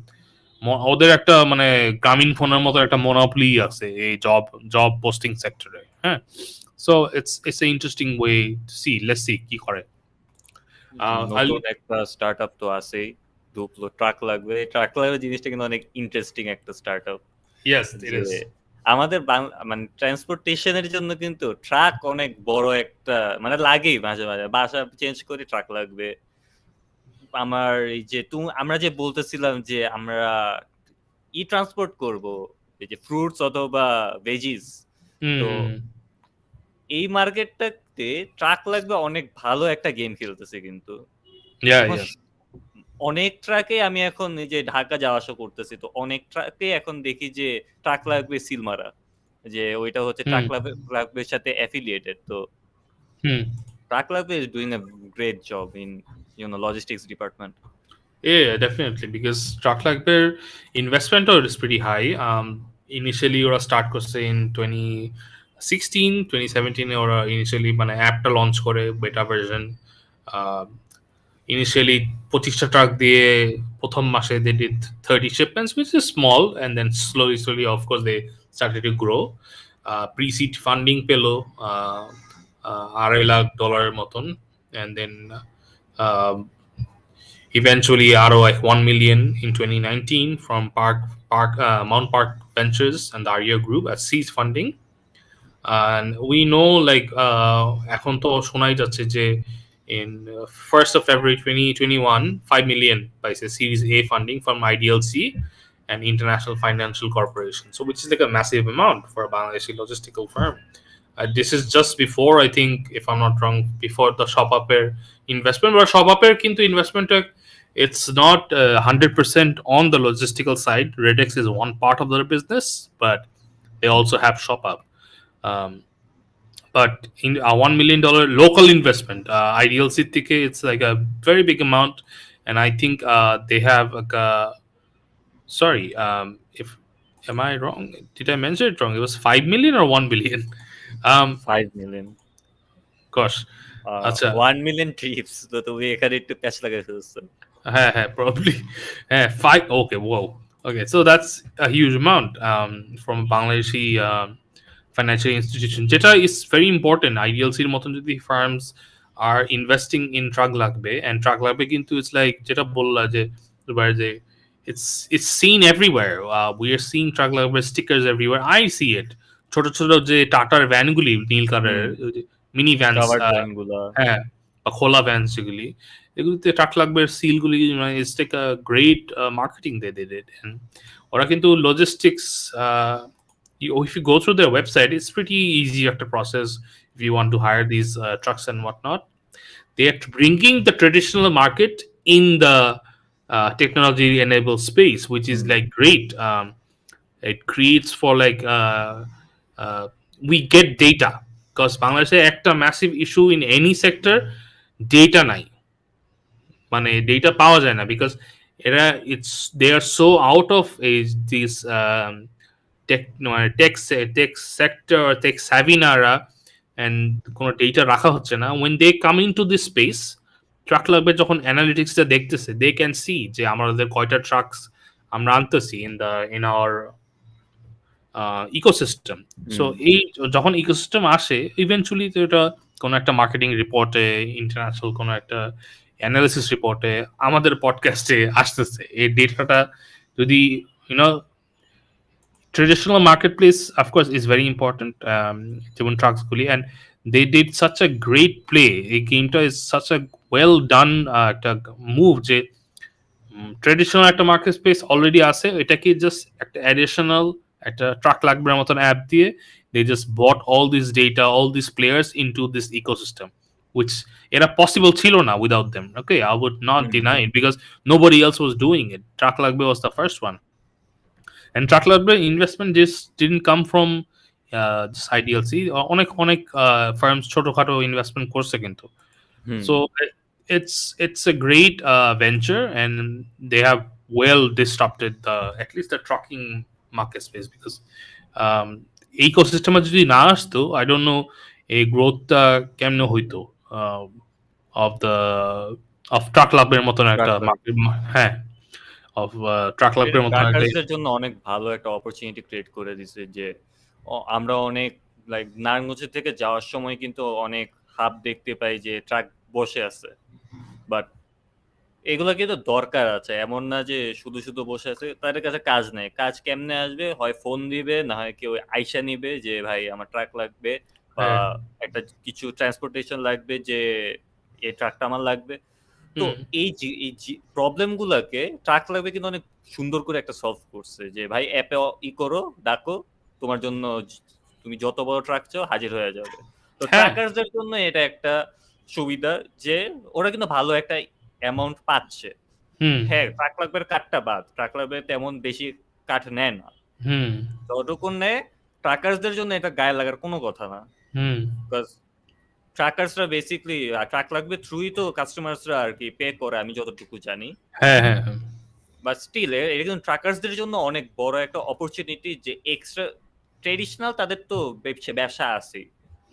ওদের একটা মানে গ্রামীণ ফোনের মতো একটা মনোপলি আছে এই জব পোস্টিং সেক্টরে হ্যাঁ so it's an interesting way to see let's see কি করে নতুন একটা স্টার্টআপ তো আছেই দুপলো ট্রাক লাগবে জিনিসটা কিন্তু অনেক ইন্টারেস্টিং একটা স্টার্টআপ yes it is আমাদের মানে ট্রান্সপোর্টেশনের জন্য কিন্তু ট্রাক অনেক বড় একটা মানে লাগেই মাঝে মাঝে বাসা চেঞ্জ করে ট্রাক লাগবে আমার এই যে আমরা যে বলতেছিলাম যে আমরা ই ট্রান্সপোর্ট করব এই যে ফ্রুটস অথবা ভেজিস তো এই মার্কেটটাতে ট্রাক লাগবে অনেক ভালো একটা গেম খেলতেছে কিন্তু অনেক ট্রাকে আমি এখন এই যে ঢাকা যাওয়া আসা করতেছি তো অনেক ট্রাকে এখন দেখি যে ট্রাক লাগবে সিলমারা যে ওইটা হচ্ছে ট্রাক লাগবের সাথে অ্যাফিলিয়েটেড তো ট্রাক লাগবে is doing a great job in logistics department. Yeah, definitely because truck লাগবে investment is pretty high initially ওরা start করছে in 2016 2017 ওরা initially মানে অ্যাপটা লঞ্চ করে বেটা ভার্সন initially 25টা ট্রাক দিয়ে প্রথম মাসে they did 30 shipments which is small and then slowly of course they started to grow pre-seed funding পেলো $2.5 lakh মতন and then eventually ROI 1 million in 2019 from Mount Park Ventures and the Arya Group as seed funding and we know like এখন তো শোনাই যাচ্ছে যে in 1st of February 2021 5 million paise Series A funding from IDLC and International Financial Corporation so which is like a massive amount for a Bangladeshi logistical firm this is just before I think if I'm not wrong before the ShopUp-এর investment or ShopUp-এর কিন্তু investment it's not 100% on the logistical side Redex is one part of their business but they also have ShopUp but in a $1 million local investment IDLC ticket it's like a very big amount and I think they have like sorry if am I wrong did I mention it wrong it was 5 million or 1 billion 5 million gosh আচ্ছা 1 million trips তো তুমি এখানে একটু প্যাচ লাগাই ফেলছো হ্যাঁ probably 5 okay whoa okay so that's a huge amount from Bangladeshi financial institution যেটা is very important IDLC এর মতন যদি firms are investing in truck লাগবে and truck লাগবে কিন্তু it's like যেটা বললা যে it's seen everywhere we are seeing truck লাগবে stickers everywhere I see it ছোট ছোট যে টাটার ভ্যানগুলি নীল কালারের মিনি ভ্যান হ্যাঁ বা খোলা ভ্যান যেগুলি এগুলিতে ট্রাক লাগবে সিলগুলি it's take a great marketing they did and ওরা কিন্তু logistics if you go through their website it's pretty easy after process if you want to hire these trucks and whatnot they are bringing the traditional market in the technology enabled space, which is like great. It creates for like uh, we get data because Bangladesh একটা massive issue in any sector, data নাই, মানে data পাওয়া যায় না because এরা it's they are so out of this tech মানে tech sector tech স্যাভিনারা and কোনো ডেটা রাখা হচ্ছে না when they come into this space truck লাগবে যখন অ্যানালিটিক্সটা দেখতেছে দে ক্যান সি যে আমাদের কয়টা ট্রাকস আমরা আনতেছি ইন আওয়ার ইকোসিস্টেম সো এই যখন ইকোসিস্টেম আসে ইভেনচুয়ালি তো এটা কোনো একটা মার্কেটিং রিপোর্টে ইন্টারন্যাশনাল কোনো একটা অ্যানালিসিস রিপোর্টে আমাদের পডকাস্টে আসতেছে এই ডেটাটা যদি YONO traditional marketplace of course is very important যেমন ট্রাক্সগুলি and they did such a great play এই গেমটা is such a well done একটা মুভ যে ট্রেডিশনাল একটা মার্কেট স্পেস অলরেডি আছে এটাকে জাস্ট একটা অ্যাডিশনাল একটা ট্রাক লাগবে মতন অ্যাপ দিয়ে they just bought all this data all these players into this ecosystem which era possible ছিল না without them okay I would not deny it because nobody else was doing it truck লাগবে was the first one and truck লাগবে investment just didn't come from just IDLC অনেক অনেক farms ছোটখাটো investment করছে কিন্তু so it's a great venture and they have well disrupted the at least the trucking market space because ecosystem যদি না আসতো I don't know এই গ্রোথটা কেমনে হইতো of the of ট্রাক লাভের মতন একটা মার্কেট হ্যাঁ of ট্রাক লাভের মতন একটা ট্রাকারদের জন্য অনেক ভালো একটা অপরচুনিটি ক্রিয়েট করে দিছে যে আমরা অনেক লাইক নারায়ণগঞ্জ থেকে যাওয়ার সময় কিন্তু অনেক হাব দেখতে পাই যে ট্রাক বসে আছে বাট এগুলা কিন্তু দরকার আছে এমন না যে শুধু শুধু বসে আছে তাদের কাছে কাজ নেই কাজ কেমনে আসবে হয় ফোন দিবে না হয় কেউ আইসা নিবে যে ভাই আমার ট্রাক লাগবে বা একটা কিছু ট্রান্সপোর্টেশন লাগবে যে এই ট্রাকটা আমার লাগবে তো এই প্রবলেম গুলাকে ট্রাক লাগবে কিন্তু অনেক সুন্দর করে একটা সলভ করছে যে ভাই অ্যাপে ই করো ডাকো তোমার জন্য তুমি যত বড় ট্রাক চাও হাজির হয়ে যাবে তো ট্রাকারদের জন্য এটা একটা সুবিধা যে ওরা কিন্তু ভালো একটা অ্যামাউন্ট পাচ্ছে হ্যাঁ ট্রাক লাগবে কাঠটা বাদ ট্রাক লাগবে তেমন বেশি কাঠ নেয় না যতটুকু নেয় ট্রাকারদের জন্য এটা গায়ে লাগার কোনো কথা না বিকজ ট্রাকার্সরা বেসিক্যালি ট্রাক লাগবে থ্রুই তো কাস্টমার্সরা আর কি পে করে আমি যতটুকু জানি হ্যাঁ হ্যাঁ বাট স্টিল এটা কিন্তু ট্রাকার্সদের জন্য অনেক বড় একটা অপরচুনিটি যে এক্সট্রা ট্রেডিশনাল তাদের তো ব্যবসা আছে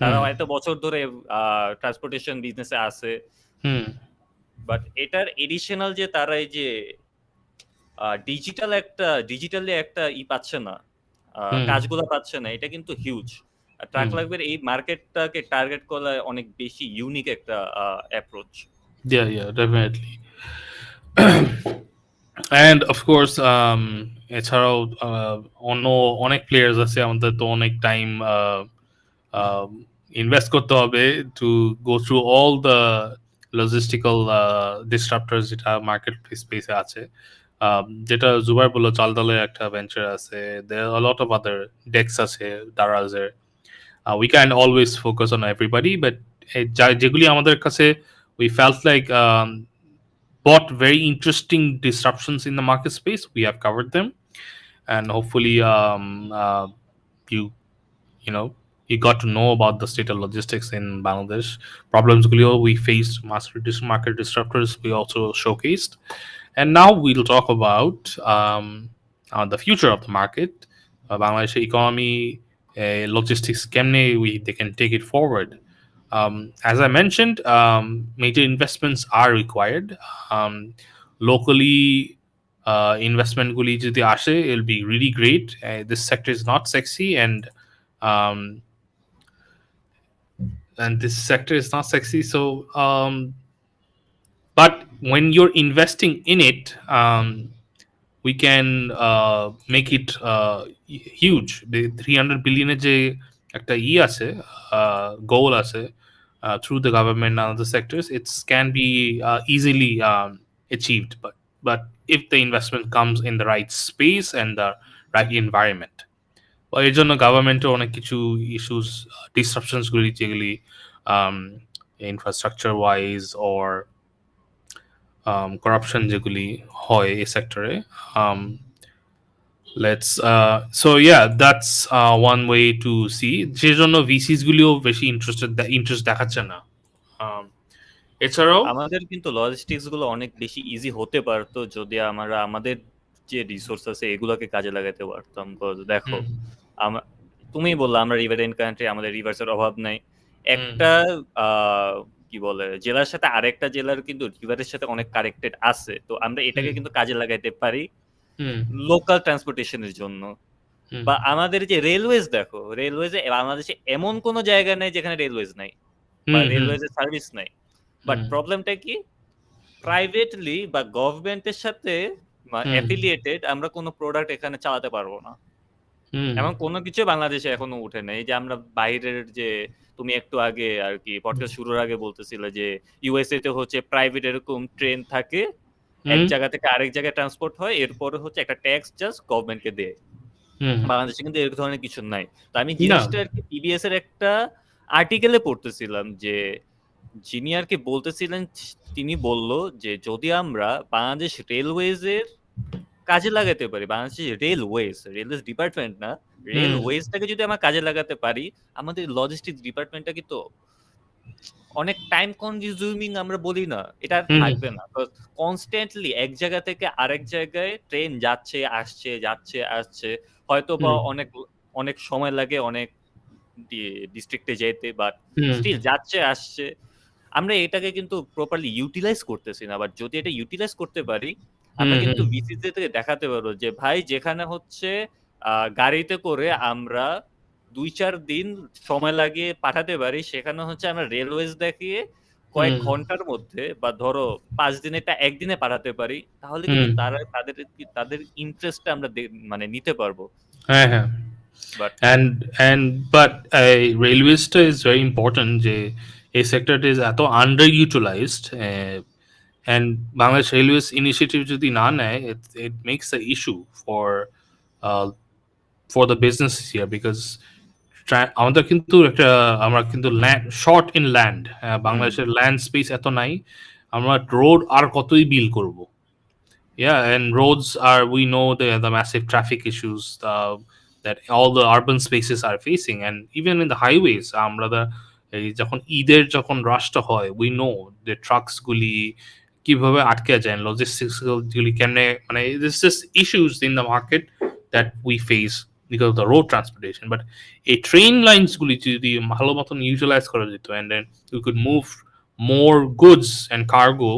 তারা হয়তো বছর ধরে ট্রান্সপোর্টেশন বিজনেসে আছে বাট এটার এডিশনাল যে তারা এই যে ডিজিটালি একটা পাচ্ছে না কাজগুলো পাচ্ছে না এটা কিন্তু হিউজ ট্রাক লাগবে এই মার্কেটটাকে টার্গেট করা অনেক বেশি ইউনিক একটা approach yeah definitely and of course এছাড়াও অন্য অনেক প্লেয়ার্স আছে আমাদের তো অনেক টাইম ইনভেস্ট করতে হবে to go through all the logistical disruptors যেটা মার্কেট স্পেসে আছে যেটা জুবাই বললো চালডালের একটা ভেঞ্চার আছে there are a lot of other ডেক্স আছে দারাজের we can't always focus on everybody but যেগুলি আমাদের কাছে we felt like bought very interesting disruptions in the market space we have covered them and hopefully you know you got to know about the state of logistics in Bangladesh problems we faced market disruptors we also showcased and now we'll talk about the future of the market Bangladesh economy logistics they can take it forward as I mentioned major investments are required locally investment guli jodi ashe it'll be really great this sector is not sexy and this sector is not sexy so but when you're investing in it we can make it huge the 300 billion je ekta আছে goal আছে through the government and other sectors it can be easily achieved but if the investment comes in the right space and the right environment এর জন্য গভর্নমেন্টের অনেক কিছু issues disruptions গুলি যেগুলি infrastructure wise or corruption যেগুলি হয় এই সেক্টরে। Let's so ya that's one way to see, যে জন্য ভিসিস গুলিও বেশি ইন্টারেস্ট দেখাচ্ছে না। Um, এছাড়াও আমাদের কিন্তু লজিস্টিক্স গুলো অনেক বেশি ইজি হতে পারতো যদি আমরা আমাদের যে রিসোর্স আছে এগুলোকে কাজে লাগাতে পারতাম। 'Cause দেখো হুম আমা তুমিই বললা আমরা রিভারাইন কান্ট্রি, আমাদের রিভার্সের অভাব নাই। হুম একটা আ কি বলে জেলার সাথে আরেকটা জেলার কিন্তু রিভারের সাথে অনেক কানেক্টেড আছে। তো আমরা এটাকে হুম কিন্তু কাজে লাগাইতে পারি হুম লোকাল ট্রান্সপোর্টেশন এর জন্য। হুম বা আমাদের যে রেলওয়েজ দেখো, রেলওয়েজে বাংলাদেশে এমন কোন জায়গা নেই যেখানে রেলওয়েজ নাই বা হুম হুম রেলওয়েজের সার্ভিস নাই। বাট হুম প্রবলেমটা কি? প্রাইভেটলি বা গভর্নমেন্টের সাথে হুম অ্যাফিলিয়েটেড আমরা কোন প্রোডাক্ট এখানে চালাতে পারব না। হুম এমন কোন কিছু বাংলাদেশে এখনো উঠে নাই। এই যে আমরা বাইরের যে তুমি একটু আগে আরকি পডকাস্ট শুরুর আগে বলতেছিলে যে ইউএসএ তে হচ্ছে প্রাইভেট এরকম ট্রেন থাকে। এক হুম জায়গা থেকে আরেক জায়গায় ট্রান্সপোর্ট হয়। এরপরে হচ্ছে একটা ট্যাক্স জাস্ট গভর্নমেন্টকে দেয়। হুম বাংলাদেশে কিন্তু এরকম ধরনের কিছু নাই। তো আমি না জিনিসটা আরকি পিবিএস এর একটা আর্টিকেলে পড়তেছিলাম যে যিনি আরকি বলতেছিলেন তিনি বলল যে যদি আমরা বাংলাদেশ রেলওয়েজ এর কাজে লাগাতে পারি, বাংলাদেশের রেলওয়েজ ডিপার্টমেন্ট না, হুম রেলওয়েজটাকে যদি আমরা কাজে লাগাতে পারি, আমাদের লজিস্টিক্স ডিপার্টমেন্টটা কিন্তু অনেক টাইম কনজিউমিং আমরা বলি না, এটা আর হুম থাকবে না। কনস্ট্যান্টলি এক জায়গা থেকে আরেক জায়গায় ট্রেন যাচ্ছে, আসছে, যাচ্ছে, আসছে। হয়তোবা হুম অনেক অনেক সময় লাগে অনেক ডিস্ট্রিক্টে যেতে, বাট হুম স্টিল যাচ্ছে, আসছে। আমরা এটাকে কিন্তু প্রপারলি ইউটিলাইজ করতেছি না। বাট যদি এটা ইউটিলাইজ করতে পারি, আমরা হুম কিন্তু হুম ভিসিতে থেকে দেখাতে পারবো যে ভাই যেখানে হচ্ছে গাড়িতে করে আমরা ২-৪ দিন সময় লাগিয়ে পাঠাতে পারি, সেখানে হচ্ছে আমরা রেলওয়েজ দেখিয়ে কয়েক হুম ঘন্টার মধ্যে বা ধরো ৫ দিনেরটা ১ দিনে পাঠাতে পারি। তাহলে কিন্তু হুম তাদের ইন্টারেস্টটা আমরা মানে নিতে পারবো। হ্যাঁ হ্যাঁ but and but railways is very important যে এই সেক্টরটা is এত underutilized, and Bangladesh Railways initiative যদি না নেয়, it makes the issue uh, for the business here, because আমাদের কিন্তু একটা, আমরা কিন্তু ল্যান্ড শর্ট ইন ল্যান্ড, হুম, বাংলাদেশের ল্যান্ড স্পেস এত নাই, আমরা রোড আর কতই বিল করব। Yeah, and roads are, we know the massive traffic issues that all the urban spaces are facing, and even in the highways, আমরা এই যখন ঈদের যখন রাশটা হয়, we know the trucks গুলি কিভাবে আটকে যায়, লজিস্টিক্স গুলি কেমনে, মানে this is issues in the market that we face because of the road transportation. But এই ট্রেন লাইনস গুলি যদি ভালো মতন ইউটিলাইজ করা যেত, and then we could move more goods and cargo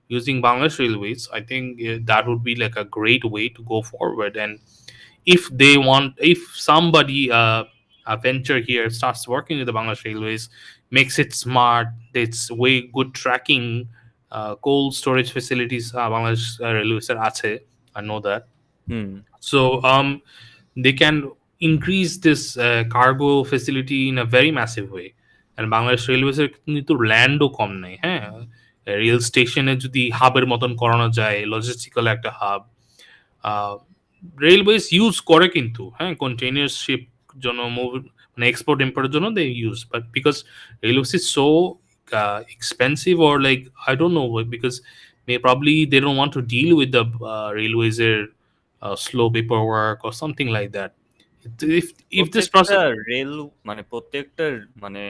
using Bangladesh Railways, I think that would be like a great way to go forward. And if they want, if somebody, a venture here starts working with the Bangladesh Railways, makes it smart, it's way good tracking, cold storage facilities, Bangladesh Railways আছে, I know that. Hmm, So they can increase this cargo facility in a very massive way. And Bangladesh Railways এর কিন্তু ল্যান্ডও কম নেই, হ্যাঁ, rail স্টেশনে যদি হাবের মতন করানো যায়, লজিস্টিক্যাল একটা হাব, রেলওয়েজ ইউজ করে কিন্তু, হ্যাঁ, কন্টেইনার শিপ জন্য মানে এক্সপোর্ট ইম্পোর্টের জন্য they use, but because railways is so expensive, or like I don't know, because probably they don't want to deal with the railways slow paperwork or something like that. If this প্রত্যেকটা process, rail মানে প্রত্যেকটা মানে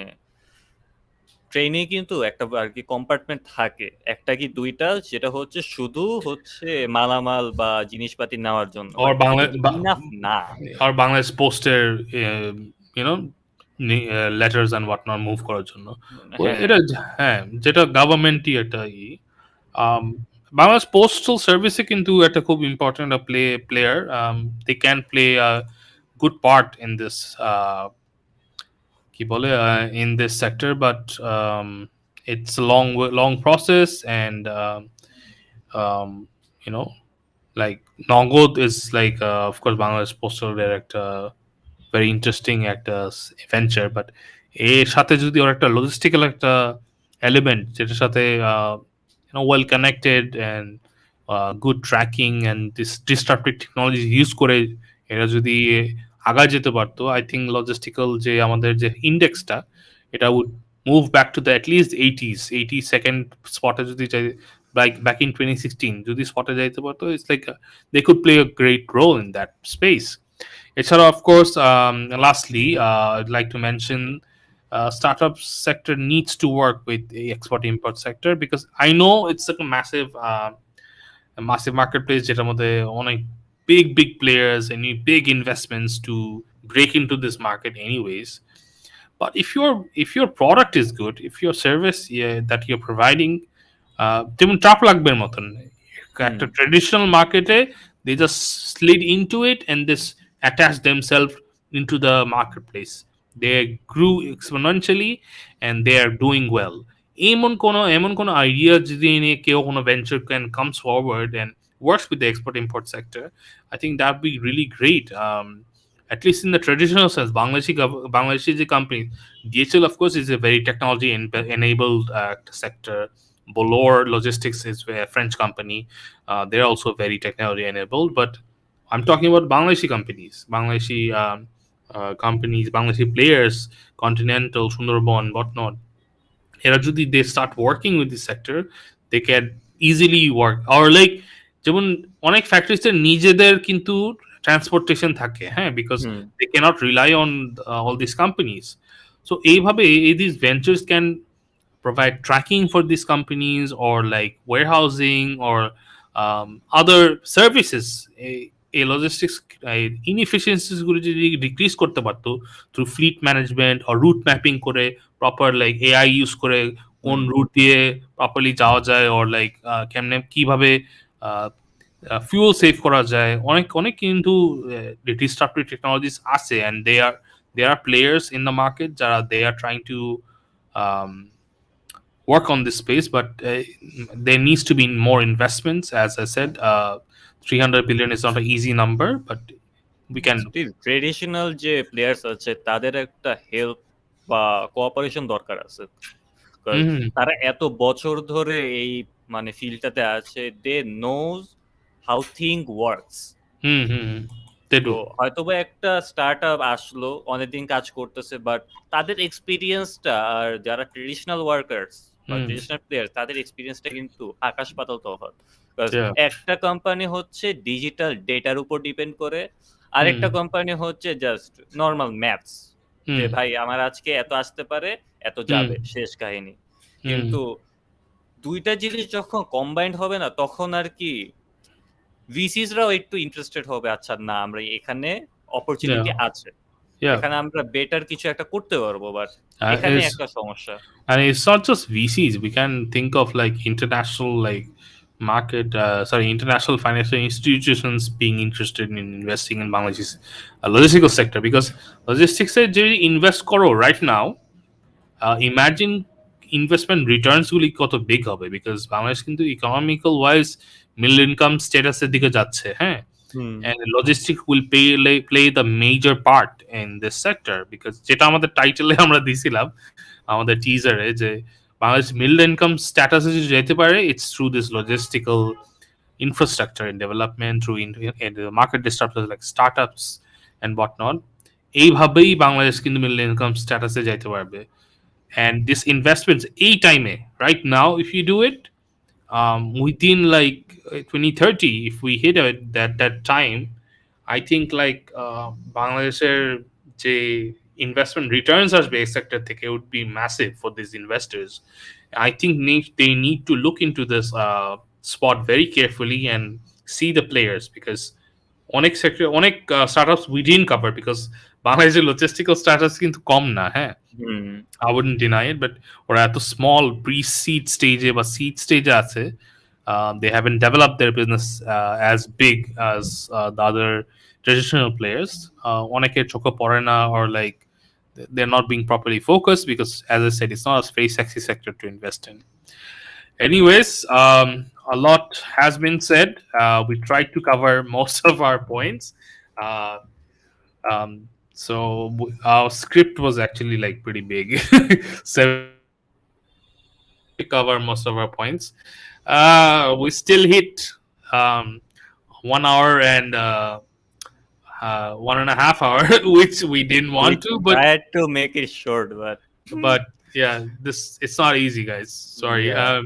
ট্রেনে কিন্তু একটা আরকি compartment থাকে। একটা কি ২ টা যেটা হচ্ছে শুধু হচ্ছে মালামাল বা জিনিসপাতি নেওয়ার জন্য। or বাট এটা কিন্তু ইনাফ না। Bangladesh পোস্টের you know letters and whatnot move করার জন্য, হ্যাঁ, এটা হ্যাঁ, যেটা গভর্নমেন্টই একটা um, বাংলাদেশ পোস্টাল সার্ভিসে কিন্তু একটা খুব important player, they can play a good part in this কি বলে in this sector, but it's a long process, and um, you know, like Nongod is like of course Bangladesh Postal Director, very interesting একটা venture, but এর সাথে যদি ওর একটা logistical একটা element, যেটার সাথে well connected and good tracking and this disruptive technology use করে এরা যদি আগায় যেতে পারতো, আই থিঙ্ক লজিস্টিক্যাল যে আমাদের যে ইন্ডেক্সটা, এটা would move back to the at least 80s 82nd স্পটে যদি like back in 2016 যদি স্পটে যাইতে পারতো, it's like they could play a great role in that space. এছাড়া of course, lastly, I'd like to mention startup sector needs to work with the export import sector, because I know it's like a massive marketplace যেটার মধ্যে অনেক big players and need big investments to break into this market anyways. But if your product is good, if your service, yeah, that you're providing, যেমন চাপ লাগবে মতন একটা traditional মার্কেটে, they just slid into it and this attached themselves into the marketplace. They grew exponentially and they are doing well. এমন কোনো idea যদি নিয়ে কেউ কোনো venture can comes forward and works with the export import sector, I think that would be really great. At least in the traditional sense, Bangladeshi যে company, DHL of course is a very technology enabled sector. Bolor Logistics is a French company. They're also very technology enabled. But I'm talking about Bangladeshi companies, Bangladeshi players, Continental, Sundarban, whatnot. এরা যদি they start working with this sector, they can easily work. Or like যেমন অনেক ফ্যাক্টরিজের নিজেদের কিন্তু transportation থাকে, হ্যাঁ, because they cannot rely on all these companies. So এইভাবে these ventures can provide tracking for these companies, or like warehousing, or other services. A logistics inefficiencies গুলো যদি decrease করতে পারতো through fleet management or route mapping করে, proper like AI use করে কোন root দিয়ে properly যাওয়া যায়, or লাইক কেমনে কিভাবে fuel সেভ করা যায়, অনেক অনেক কিন্তু disruptive technologies আছে, and there are players in the market যারা they are trying to um, work on this space, but there needs to be more investments. As I said, 300 billion is not an easy number, but we can. Traditional যে players আছে তাদের একটা help বা cooperation দরকার আছে, তারা এত বছর ধরে এই মানে ফিল্ডটাতে আছে, they knows how thing works. তো হয়তোবা একটা স্টার্টআপ আসলো, অনেকদিন কাজ করতেছে, বাট তাদের এক্সপিরিয়েন্সটা আর যারা ট্রেডিশনাল ওয়ার্কার্স বা ট্রেডিশনাল প্লেয়ার তাদের এক্সপিরিয়েন্সটা কিন্তু আকাশ পাতাল তফাৎ। একটা কোম্পানি হচ্ছে ডিজিটাল ডেটার উপর ডিপেন্ড করে, আরেকটা কোম্পানি হচ্ছে জাস্ট নর্মাল ম্যাথস, যে ভাই আমার আজকে এত আসতে পারে, এত যাবে, শেষ কাহিনী। কিন্তু দুইটা জিনিস যখন কম্বাইন্ড হবে না, তখন আর কি ভিসিসরাও একটু ইন্টারেস্টেড হবে, আচ্ছা না আমরা এখানে অপরচুনিটি আছে, এখানে আমরা বেটার কিছু একটা করতে পারবো। বাট এখানে একটা সমস্যা, and it's not just VCs. We can think of like international international financial institutions being interested in investing in Bangladesh's logistical sector, because logistics এ যদি ইনভেস্ট করো right now, imagine investment returns গুলি কত big হবে, because Bangladesh কিন্তু economical wise middle income status এর দিকে যাচ্ছে, হ্যাঁ, and logistics will play the major part in this sector, because যেটা আমাদের টাইটেলে আমরা দিছিলাম আমাদের টিজারে, যে বাংলাদেশ মিডল ইনকাম স্ট্যাটাসে যদি যেতে পারে, it's through this logistical infrastructure and development, through market disruptors like startups and whatnot. এইভাবেই বাংলাদেশ কিন্তু মিডল ইনকাম স্ট্যাটাসে যাইতে পারবে। And this investments টাইমে right now, if you do it within like 2030, if we hit it that time, I think like Bangladesh's যে investment returns as base sector থেকে would be massive for these investors. I think they need to look into this spot very carefully and see the players, because অনেক sector অনেক startups we didn't cover, because বাংলাদেশের logistical startups কিন্তু কম না, হ্যাঁ, I wouldn't deny it, but ওরা এত small pre-seed stage বা seed stage আছে, they haven't developed their business as big as the other traditional players. অনেকের চোখে পড়ে না, or like they're not being properly focused, because as I said, it's not a very sexy sector to invest in. Anyways, a lot has been said. We tried to cover most of our points. So our script was actually like pretty big. So we cover most of our points. We still hit 1 hour and 1.5 hours, which we didn't want to, but I had to make it short. But yeah, it's not easy, guys. Sorry. Yeah.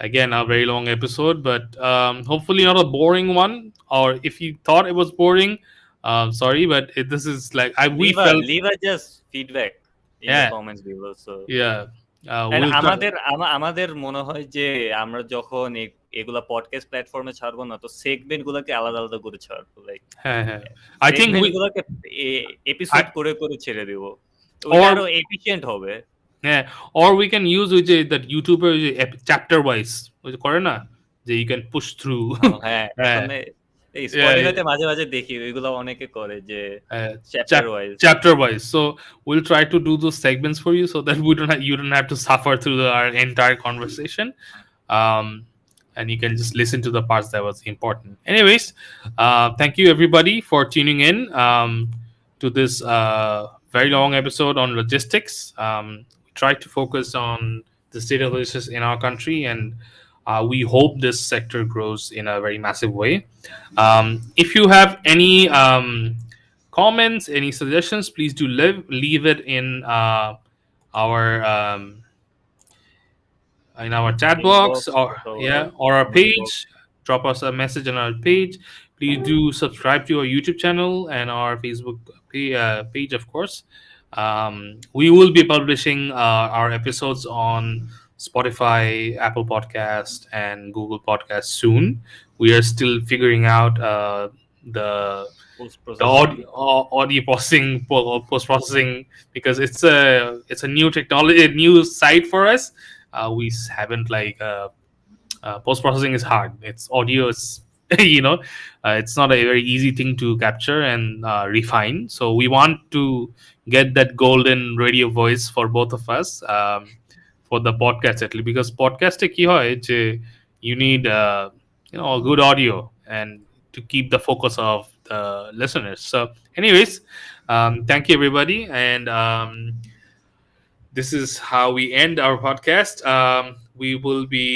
Again, a very long episode, but hopefully not a boring one. Or if you thought it was boring, sorry, but this is like we felt. leave us just feedback in the Yeah, comments below. So yeah. and We'll try. আমাদের মনে হয় যে আমরা যখন এগুলা podcast প্ল্যাটফর্মে ছাড়বো না, তো সেগমেন্ট গুলোকে আলাদা আলাদা করে ছাড়বো, লাইক হ্যাঁ, হ্যাঁ। I think segment we. গুলোকে এপিসোড I, করে করে ছেড়ে দিব, তো ওটা or আরো এফিশিয়েন্ট হবে। yeah, or we can use ওই যে that YouTuber chapter wise ওই যে করে না যে you can push through. হ্যাঁ, হ্যাঁ, এখন এই yeah, yeah. স্পটিফাইতে মাঝে মাঝে দেখি ওইগুলো অনেকে করে যে chapter chap- wise. chapter wise. So we'll try to do those segments for you so that you don't have to suffer through our entire conversation. And you can just listen to the parts that was important. Anyways, thank you everybody for tuning in to this very long episode on logistics. We try to focus on the state of logistics in our country, and we hope this sector grows in a very massive way. If you have any comments, any suggestions, please do leave it our in our chat box, or yeah, or our page. Drop us a message on our page. Please do subscribe to our YouTube channel and our Facebook page, of course. We will be publishing our episodes on Spotify, Apple Podcast, and Google Podcast soon. We are still figuring out the audio processing, post processing, because it's a new technology, a new site for us. We haven't like post processing is hard. It's audio is it's not a very easy thing to capture and refine. So we want to get that golden radio voice for both of us, for the podcast at least, because podcast কি হয় যে you need a good audio and to keep the focus of the listeners. So anyways, thank you everybody, and this is how we end our podcast. We will be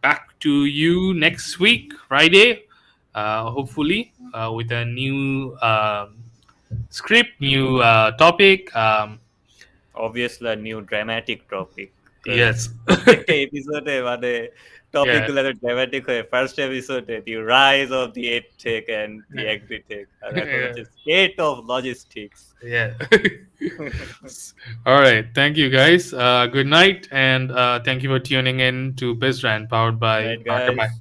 back to you next week, Friday, hopefully, with a new script, new topic. obviously a new dramatic topic. Yes. প্রত্যেকটা এপিসোডে মানে topic গুলো dramatic হয়ে, first এপিসোডে the rise of the edtech and the agritech, আর এখন হচ্ছে state of logistics. Yeah. All right. Thank you, guys. Good night, and thank you for tuning in to BizRant, powered by Right, Market guys.